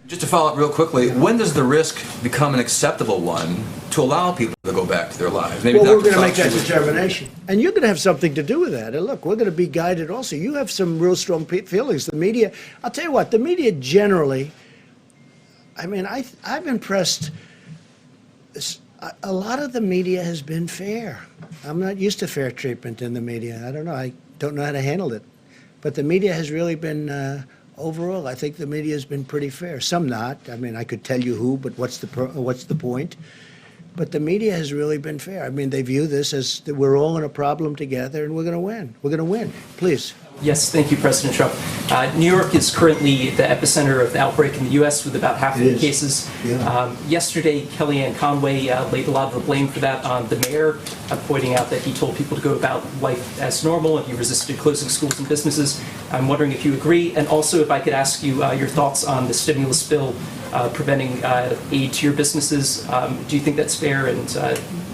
Speaker 15: Just to follow up real quickly, when does the risk become an acceptable one to allow people to go back to their lives? Maybe
Speaker 5: well, we're
Speaker 15: Dr.
Speaker 5: going to make that
Speaker 15: Fauci would-
Speaker 5: determination. And you're going to have something to do with that. And look, we're going to be guided also. You have some real strong feelings. The media, I'll tell you what, the media generally, I mean, I've impressed, a lot of the media has been fair. I'm not used to fair treatment in the media. I don't know. I don't know how to handle it. But the media has really been, overall, I think the media has been pretty fair. Some not. I mean, I could tell you who, but what's the point? But the media has really been fair. I mean, they view this as that we're all in a problem together and we're going to win. We're going to win. Please.
Speaker 16: Yes, thank you, President Trump. New York is currently the epicenter of the outbreak in the U.S. with about half of the cases.
Speaker 5: Yeah.
Speaker 16: Yesterday, Kellyanne Conway laid a lot of the blame for that on the mayor, pointing out that he told people to go about life as normal and he resisted closing schools and businesses. I'm wondering if you agree, and also if I could ask you your thoughts on the stimulus bill preventing aid to your businesses. Do you think that's fair, and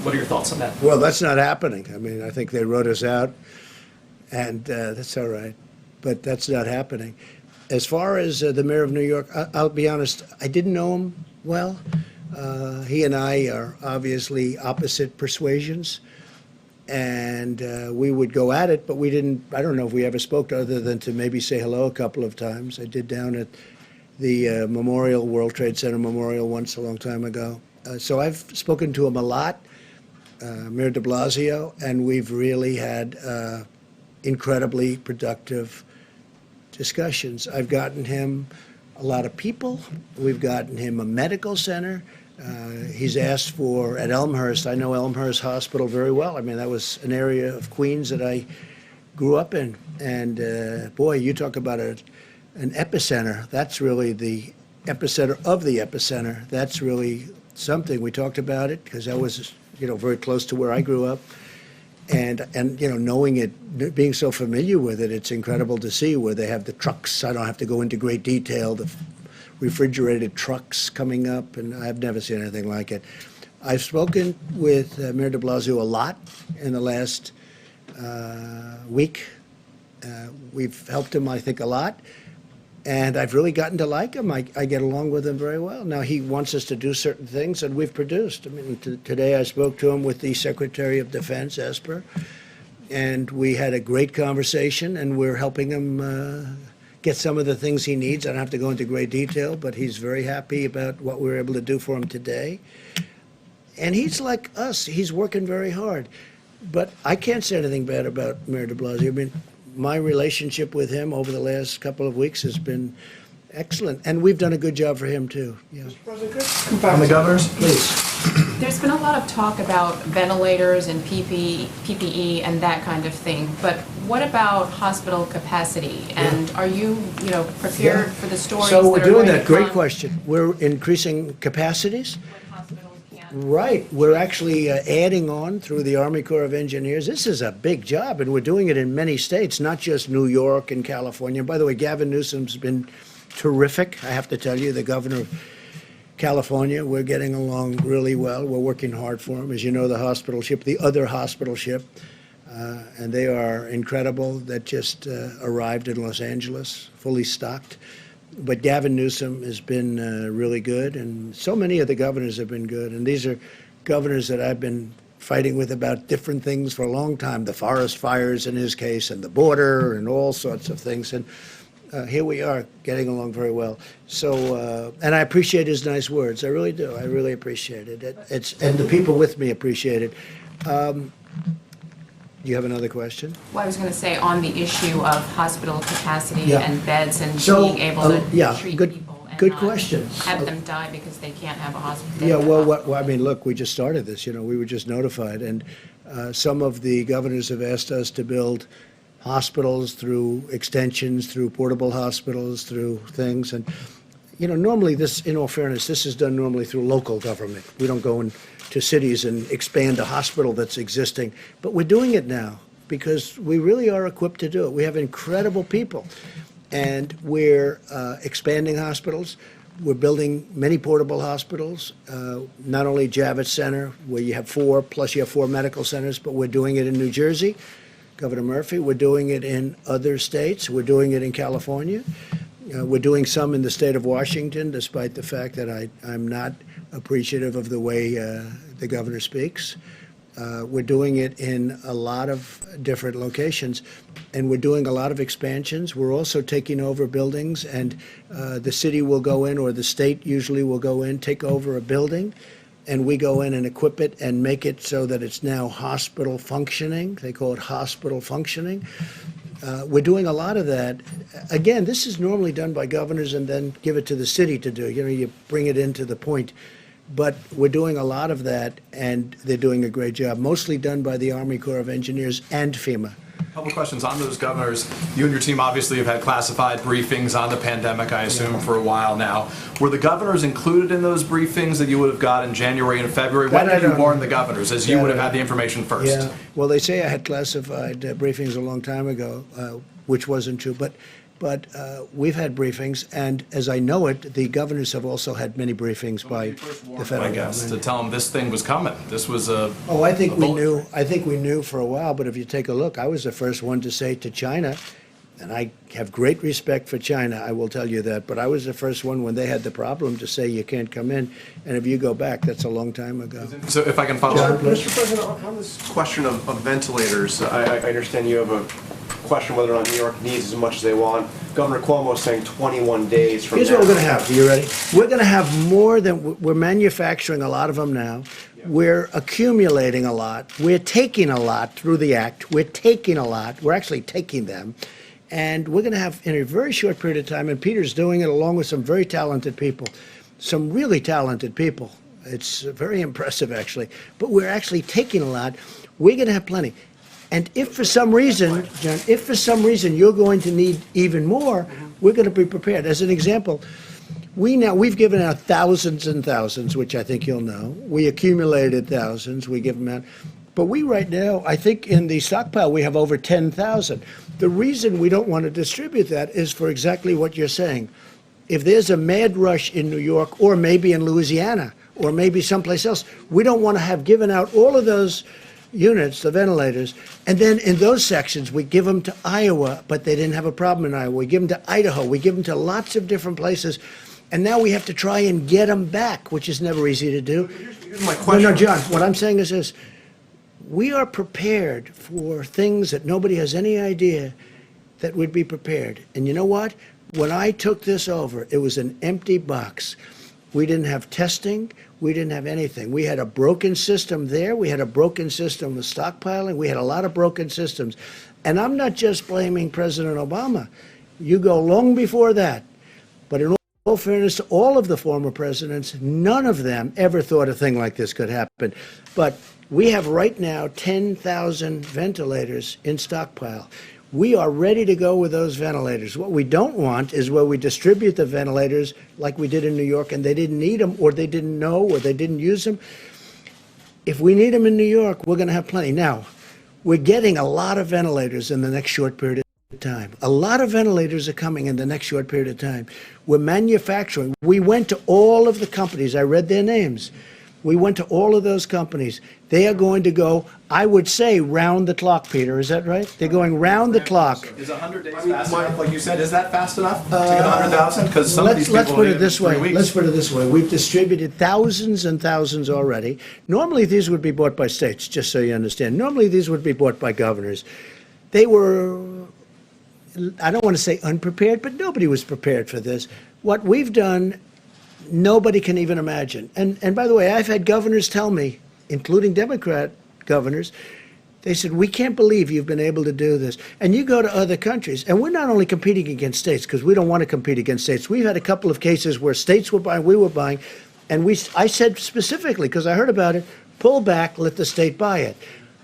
Speaker 16: what are your thoughts on that?
Speaker 5: Well, that's not happening. I mean, I think they wrote us out. And that's all right, but that's not happening. As far as the mayor of New York, I'll be honest, I didn't know him well. He and I are obviously opposite persuasions, and we would go at it, but we didn't, I don't know if we ever spoke other than to maybe say hello a couple of times. I did down at the World Trade Center Memorial once a long time ago. So I've spoken to him a lot, Mayor de Blasio, and we've really had incredibly productive discussions. I've gotten him a lot of people. We've gotten him a medical center. He's asked for, at Elmhurst, I know Elmhurst Hospital very well. I mean, that was an area of Queens that I grew up in. And boy, you talk about an epicenter. That's really the epicenter of the epicenter. That's really something. We talked about it because that was, you know, very close to where I grew up. And you know, knowing it, being so familiar with it, it's incredible to see where they have the trucks. I don't have to go into great detail, the refrigerated trucks coming up, and I've never seen anything like it. I've spoken with Mayor de Blasio a lot in the last week, We've helped him, I think, a lot. And I've really gotten to like him. I get along with him very well. Now, he wants us to do certain things, and we've produced. I mean, today I spoke to him with the Secretary of Defense, Esper, and we had a great conversation, and we're helping him get some of the things he needs. I don't have to go into great detail, but he's very happy about what we were able to do for him today. And he's like us. He's working very hard. But I can't say anything bad about Mayor de Blasio. I mean, my relationship with him over the last couple of weeks has been excellent, and we've done a good job for him too. Yeah.
Speaker 11: On the governors,
Speaker 5: please.
Speaker 10: There's been a lot of talk about ventilators and PPE and that kind of thing, but what about hospital capacity? And are you prepared for the stories
Speaker 5: So we're
Speaker 10: that are
Speaker 5: doing
Speaker 10: going
Speaker 5: that.
Speaker 10: to
Speaker 5: Great
Speaker 10: come?
Speaker 5: question. We're increasing capacities. Right. We're actually adding on through the Army Corps of Engineers. This is a big job, and we're doing it in many states, not just New York and California. By the way, Gavin Newsom's been terrific, I have to tell you, the governor of California. We're getting along really well. We're working hard for him. As you know, the hospital ship, the other hospital ship, and they are incredible, that just arrived in Los Angeles, fully stocked. But Gavin Newsom has been really good, and so many of the governors have been good. And these are governors that I've been fighting with about different things for a long time, the forest fires in his case, and the border, and all sorts of things. And here we are, getting along very well. So, and I appreciate his nice words. I really do. I really appreciate it. And the people with me appreciate it. Do you have another question?
Speaker 10: Well, I was going to say on the issue of hospital capacity
Speaker 5: Yeah.
Speaker 10: and beds and
Speaker 5: So,
Speaker 10: being able to treat
Speaker 5: good,
Speaker 10: people and
Speaker 5: good
Speaker 10: not
Speaker 5: question.
Speaker 10: have them die because they can't have a hospital.
Speaker 5: Yeah, well, I mean, look, we just started this, we were just notified, and some of the governors have asked us to build hospitals through extensions, through portable hospitals, through things, and, normally this, in all fairness, this is done normally through local government. We don't go into cities and expand a hospital that's existing, but we're doing it now because we really are equipped to do it. We have incredible people, and we're expanding hospitals. We're building many portable hospitals, not only Javits Center, where you have 4, plus you have 4 medical centers, but we're doing it in New Jersey, Governor Murphy. We're doing it in other states. We're doing it in California. We're doing some in the state of Washington, despite the fact that I'm not appreciative of the way the governor speaks. We're doing it in a lot of different locations, and we're doing a lot of expansions. We're also taking over buildings, and the city will go in, or the state usually will go in, take over a building, and we go in and equip it and make it so that it's now hospital functioning. They call it hospital functioning. We're doing a lot of that. Again, this is normally done by governors and then give it to the city to do. You bring it into the point. But we're doing a lot of that, and they're doing a great job, mostly done by the Army Corps of Engineers and FEMA.
Speaker 11: couple questions on those governors. You and your team obviously have had classified briefings on the pandemic, I assume, for a while now. Were the governors included in those briefings that you would have got in January and February? When did you warn the governors, as you would have had the information first?
Speaker 5: Yeah, well, they say I had classified briefings a long time ago, which wasn't true. But we've had briefings, and as I know it, the governors have also had many briefings by the federal
Speaker 11: I guess,
Speaker 5: government.
Speaker 11: to tell them this thing was coming. This was a
Speaker 5: Oh, I think
Speaker 11: a
Speaker 5: we
Speaker 11: bullet
Speaker 5: knew. I think we knew for a while. But if you take a look, I was the first one to say to China, and I have great respect for China, I will tell you that. But I was the first one when they had the problem to say you can't come in. And if you go back, that's a long time ago.
Speaker 11: So if I can follow
Speaker 5: John,
Speaker 11: up.
Speaker 5: please.
Speaker 9: Mr. President, on this question of ventilators, I understand you have a question whether or not New York needs as much as they want. Governor Cuomo is saying 21 days from
Speaker 5: Here's
Speaker 9: now.
Speaker 5: what we're going to have. Are you ready? We're going to have more than we're manufacturing a lot of them now. We're accumulating a lot. We're taking a lot through the act. We're taking a lot. We're actually taking them. And we're going to have, in a very short period of time, and Peter's doing it along with some very talented people, some really talented people. It's very impressive, actually. But we're actually taking a lot. We're going to have plenty. And if for some reason, John, if for some reason you're going to need even more, we're going to be prepared. As an example, we've given out thousands and thousands, which I think you'll know. We accumulated thousands. We give them out. But we right now, I think in the stockpile, we have over 10,000. The reason we don't want to distribute that is for exactly what you're saying. If there's a mad rush in New York, or maybe in Louisiana, or maybe someplace else, we don't want to have given out all of those units, the ventilators, and then in those sections, we give them to Iowa, but they didn't have a problem in Iowa. We give them to Idaho. We give them to lots of different places. And now we have to try and get them back, which is never easy to do.
Speaker 9: Here's my question.
Speaker 5: No, John, what I'm saying is this. We are prepared for things that nobody has any idea that would be prepared. And you know what? When I took this over, it was an empty box. We didn't have testing. We didn't have anything. We had a broken system there. We had a broken system with stockpiling. We had a lot of broken systems. And I'm not just blaming President Obama. You go long before that. But in all fairness to all of the former presidents, none of them ever thought a thing like this could happen. But we have right now 10,000 ventilators in stockpile. We are ready to go with those ventilators. What we don't want is where we distribute the ventilators like we did in New York and they didn't need them or they didn't know or they didn't use them. If we need them in New York, we're going to have plenty. Now, we're getting a lot of ventilators in the next short period of time. A lot of ventilators are coming in the next short period of time. We're manufacturing. We went to all of the companies. I read their names. We went to all of those companies. They are going to go, I would say, round the clock, Peter. Is that right? They're going round the clock.
Speaker 11: Is 100 days fast enough? Like you said, is that fast enough to get 100,000? Because some of these
Speaker 5: Let's
Speaker 11: people
Speaker 5: put
Speaker 11: need
Speaker 5: it this
Speaker 11: 3
Speaker 5: way.
Speaker 11: weeks.
Speaker 5: Let's put it this way. We've distributed thousands and thousands already. Normally, these would be bought by states, just so you understand. Normally, these would be bought by governors. They were, I don't want to say unprepared, but nobody was prepared for this. What we've done, nobody can even imagine. And by the way, I've had governors tell me, including Democrat governors, they said, we can't believe you've been able to do this. And you go to other countries, and we're not only competing against states, because we don't want to compete against states. We've had a couple of cases where states were buying, we were buying, and I said specifically, because I heard about it, pull back, let the state buy it.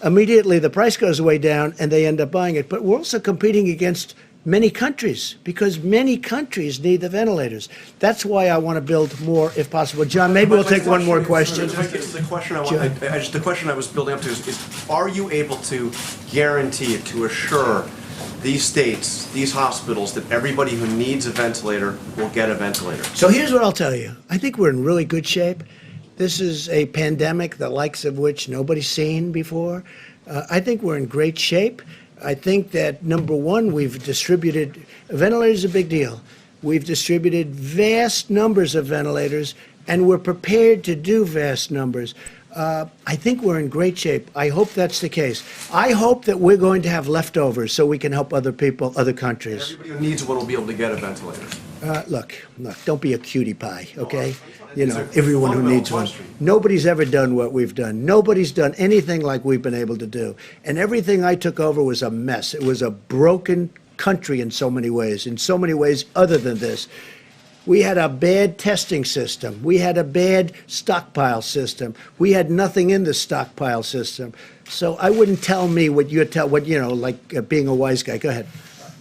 Speaker 5: Immediately, the price goes way down, and they end up buying it. But we're also competing against many countries, because many countries need the ventilators. That's why I want to build more, if possible. John, maybe we'll take one more question.
Speaker 9: The question I was building up to is, are you able to guarantee, to assure these states, these hospitals, that everybody who needs a ventilator will get a ventilator?
Speaker 5: So here's what I'll tell you. I think we're in really good shape. This is a pandemic, the likes of which nobody's seen before. I think we're in great shape. I think that, number one, we've distributed, ventilators is a big deal. We've distributed vast numbers of ventilators, and we're prepared to do vast numbers. I think we're in great shape. I hope that's the case. I hope that we're going to have leftovers so we can help other people, other countries.
Speaker 9: Everybody who needs one will be able to get a ventilator.
Speaker 5: Look, don't be a cutie pie, okay? You know, everyone who needs one. Nobody's ever done what we've done. Nobody's done anything like we've been able to do. And everything I took over was a mess. It was a broken country in so many ways other than this. We had a bad testing system. We had a bad stockpile system. We had nothing in the stockpile system. So I wouldn't tell me what like being a wise guy. Go ahead.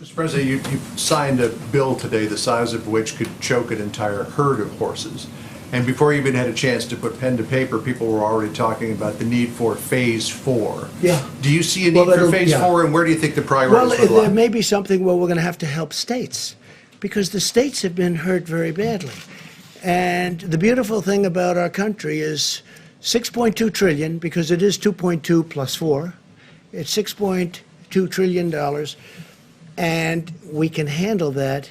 Speaker 8: Mr. President, you signed a bill today the size of which could choke an entire herd of horses. And before you even had a chance to put pen to paper, people were already talking about the need for phase 4.
Speaker 5: Yeah.
Speaker 8: Do you see a need for phase 4, and where do you think the priorities would lie?
Speaker 5: There may be something where we're going to help states, because the states have been hurt very badly. And the beautiful thing about our country is 6.2 trillion, because it is 2.2 plus 4. It's $6.2 trillion. And we can handle that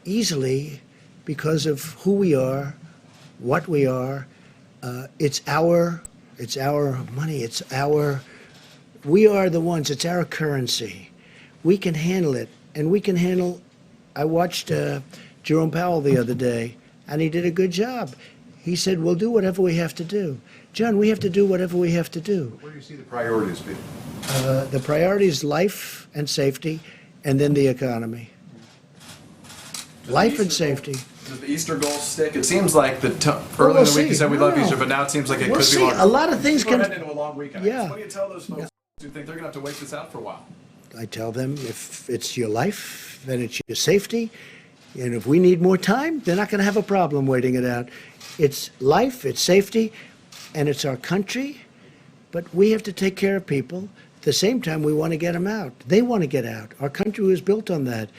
Speaker 5: easily because of who we are, what we are. It's our money. We are the ones. It's our currency. We can handle it, and we can handle. I watched Jerome Powell the other day, and he did a good job. He said, "We'll do whatever we have to do." John, we have to do whatever we have to do.
Speaker 8: Where do you see the priorities being?
Speaker 5: The priority is life and safety, and then the economy. Life and safety.
Speaker 11: Does the Easter goal stick? It seems like earlier in the week you said we love Easter, but now it seems like it could be longer.
Speaker 5: A lot of things
Speaker 11: We're
Speaker 5: can.
Speaker 11: heading into a long weekend.
Speaker 5: Yeah.
Speaker 11: What do you tell those folks who think they're going to have to wait this out for a while?
Speaker 5: I tell them, if it's your life, then it's your safety. And if we need more time, they're not going to have a problem waiting it out. It's life, it's safety, and it's our country. But we have to take care of people. At the same time, we want to get them out. They want to get out. Our country was built on that.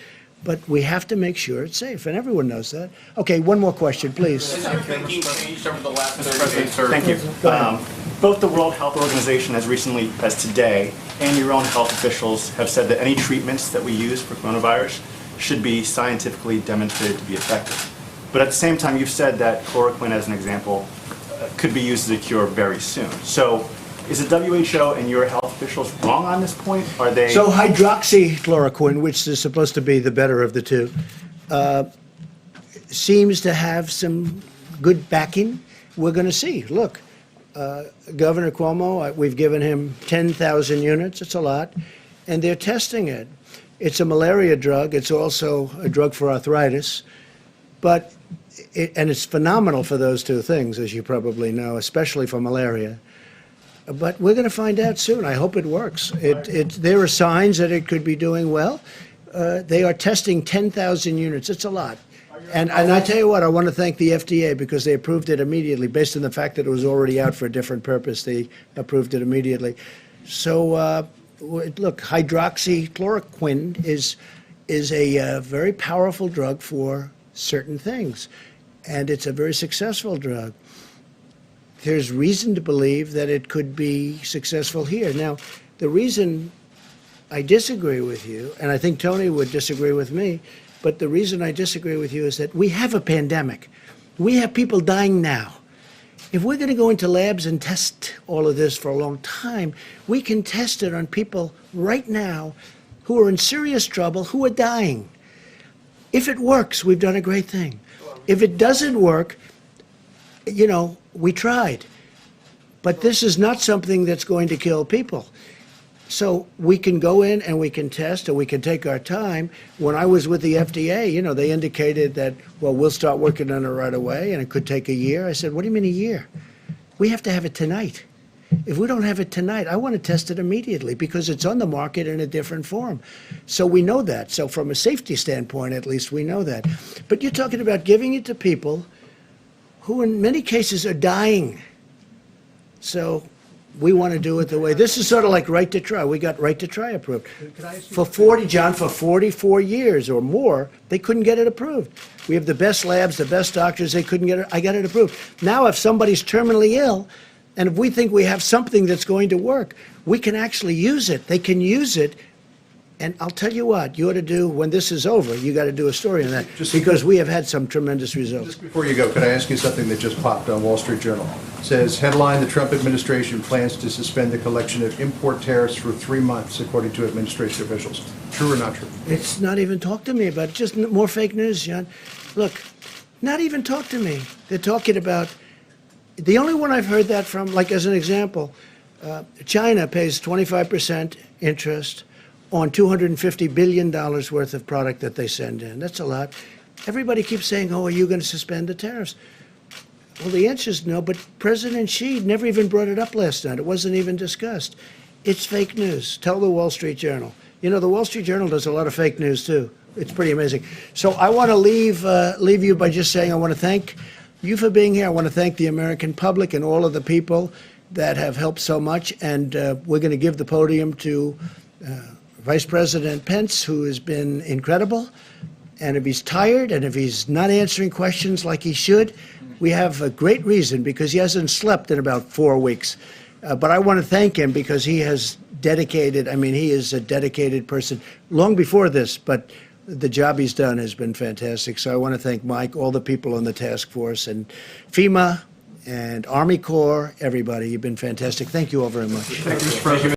Speaker 5: But we have to make sure it's safe, and everyone knows that. Okay, one more question, please.
Speaker 7: Has your thinking changed over the last 30 days? Thank you. Both the World Health Organization, as recently as today, and your own health officials have said that any treatments that we use for coronavirus should be scientifically demonstrated to be effective. But at the same time, you've said that chloroquine, as an example, could be used as a cure very soon. So is the WHO and your health officials wrong on this point? Are they...
Speaker 5: So hydroxychloroquine, which is supposed to be the better of the two, seems to have some good backing. We're going to see. Look, Governor Cuomo, we've given him 10,000 units. It's a lot. And they're testing it. It's a malaria drug. It's also a drug for arthritis. But and it's phenomenal for those two things, as you probably know, especially for malaria. But we're going to find out soon. I hope it works. There are signs that it could be doing well. They are testing 10,000 units. It's a lot. And I tell you what, I want to thank the FDA because they approved it immediately. Based on the fact that it was already out for a different purpose, they approved it immediately. So, look, hydroxychloroquine is a very powerful drug for certain things. And it's a very successful drug. There's reason to believe that it could be successful here. Now, the reason I disagree with you, and I think Tony would disagree with me, but the reason I disagree with you is that we have a pandemic. We have people dying now. If we're going to go into labs and test all of this for a long time, we can test it on people right now who are in serious trouble, who are dying. If it works, we've done a great thing. If it doesn't work, you know, we tried. But this is not something that's going to kill people. So we can go in and we can test, or we can take our time. When I was with the FDA, you know, they indicated that, well, we'll start working on it right away, and it could take a year. I said, what do you mean a year? We have to have it tonight. If we don't have it tonight, I want to test it immediately because it's on the market in a different form. So we know that. So from a safety standpoint, at least, we know that. But you're talking about giving it to people who in many cases are dying. So we want to do it the way. This is sort of like right to try. We got right to try approved. For 44 years or more, they couldn't get it approved. We have the best labs, the best doctors. They couldn't get it. I got it approved. Now, if somebody's terminally ill, and if we think we have something that's going to work, we can actually use it. They can use it. And I'll tell you what, you ought to do, when this is over, you got to do a story on that, because we have had some tremendous results.
Speaker 8: Just before you go, could I ask you something that just popped on Wall Street Journal? It says, headline, the Trump administration plans to suspend the collection of import tariffs for 3 months, according to administration officials. True or not true?
Speaker 5: It's not even talk to me about it. Just more fake news, John. Look, not even talk to me. They're talking about, the only one I've heard that from, like as an example, China pays 25% interest on $250 billion worth of product that they send in. That's a lot. Everybody keeps saying, oh, are you going to suspend the tariffs? Well, the answer is no, but President Xi never even brought it up last night. It wasn't even discussed. It's fake news. Tell the Wall Street Journal. You know, the Wall Street Journal does a lot of fake news, too. It's pretty amazing. So I want to leave you by just saying I want to thank you for being here. I want to thank the American public and all of the people that have helped so much. And we're going to give the podium to Vice President Pence, who has been incredible. And if he's tired and if he's not answering questions like he should, we have a great reason, because he hasn't slept in about 4 weeks. But I want to thank him because he has dedicated, I mean, he is a dedicated person long before this, but the job he's done has been fantastic. So I want to thank Mike, all the people on the task force, and FEMA and Army Corps, everybody. You've been fantastic. Thank you all very much.
Speaker 11: Thank you, Mr. President.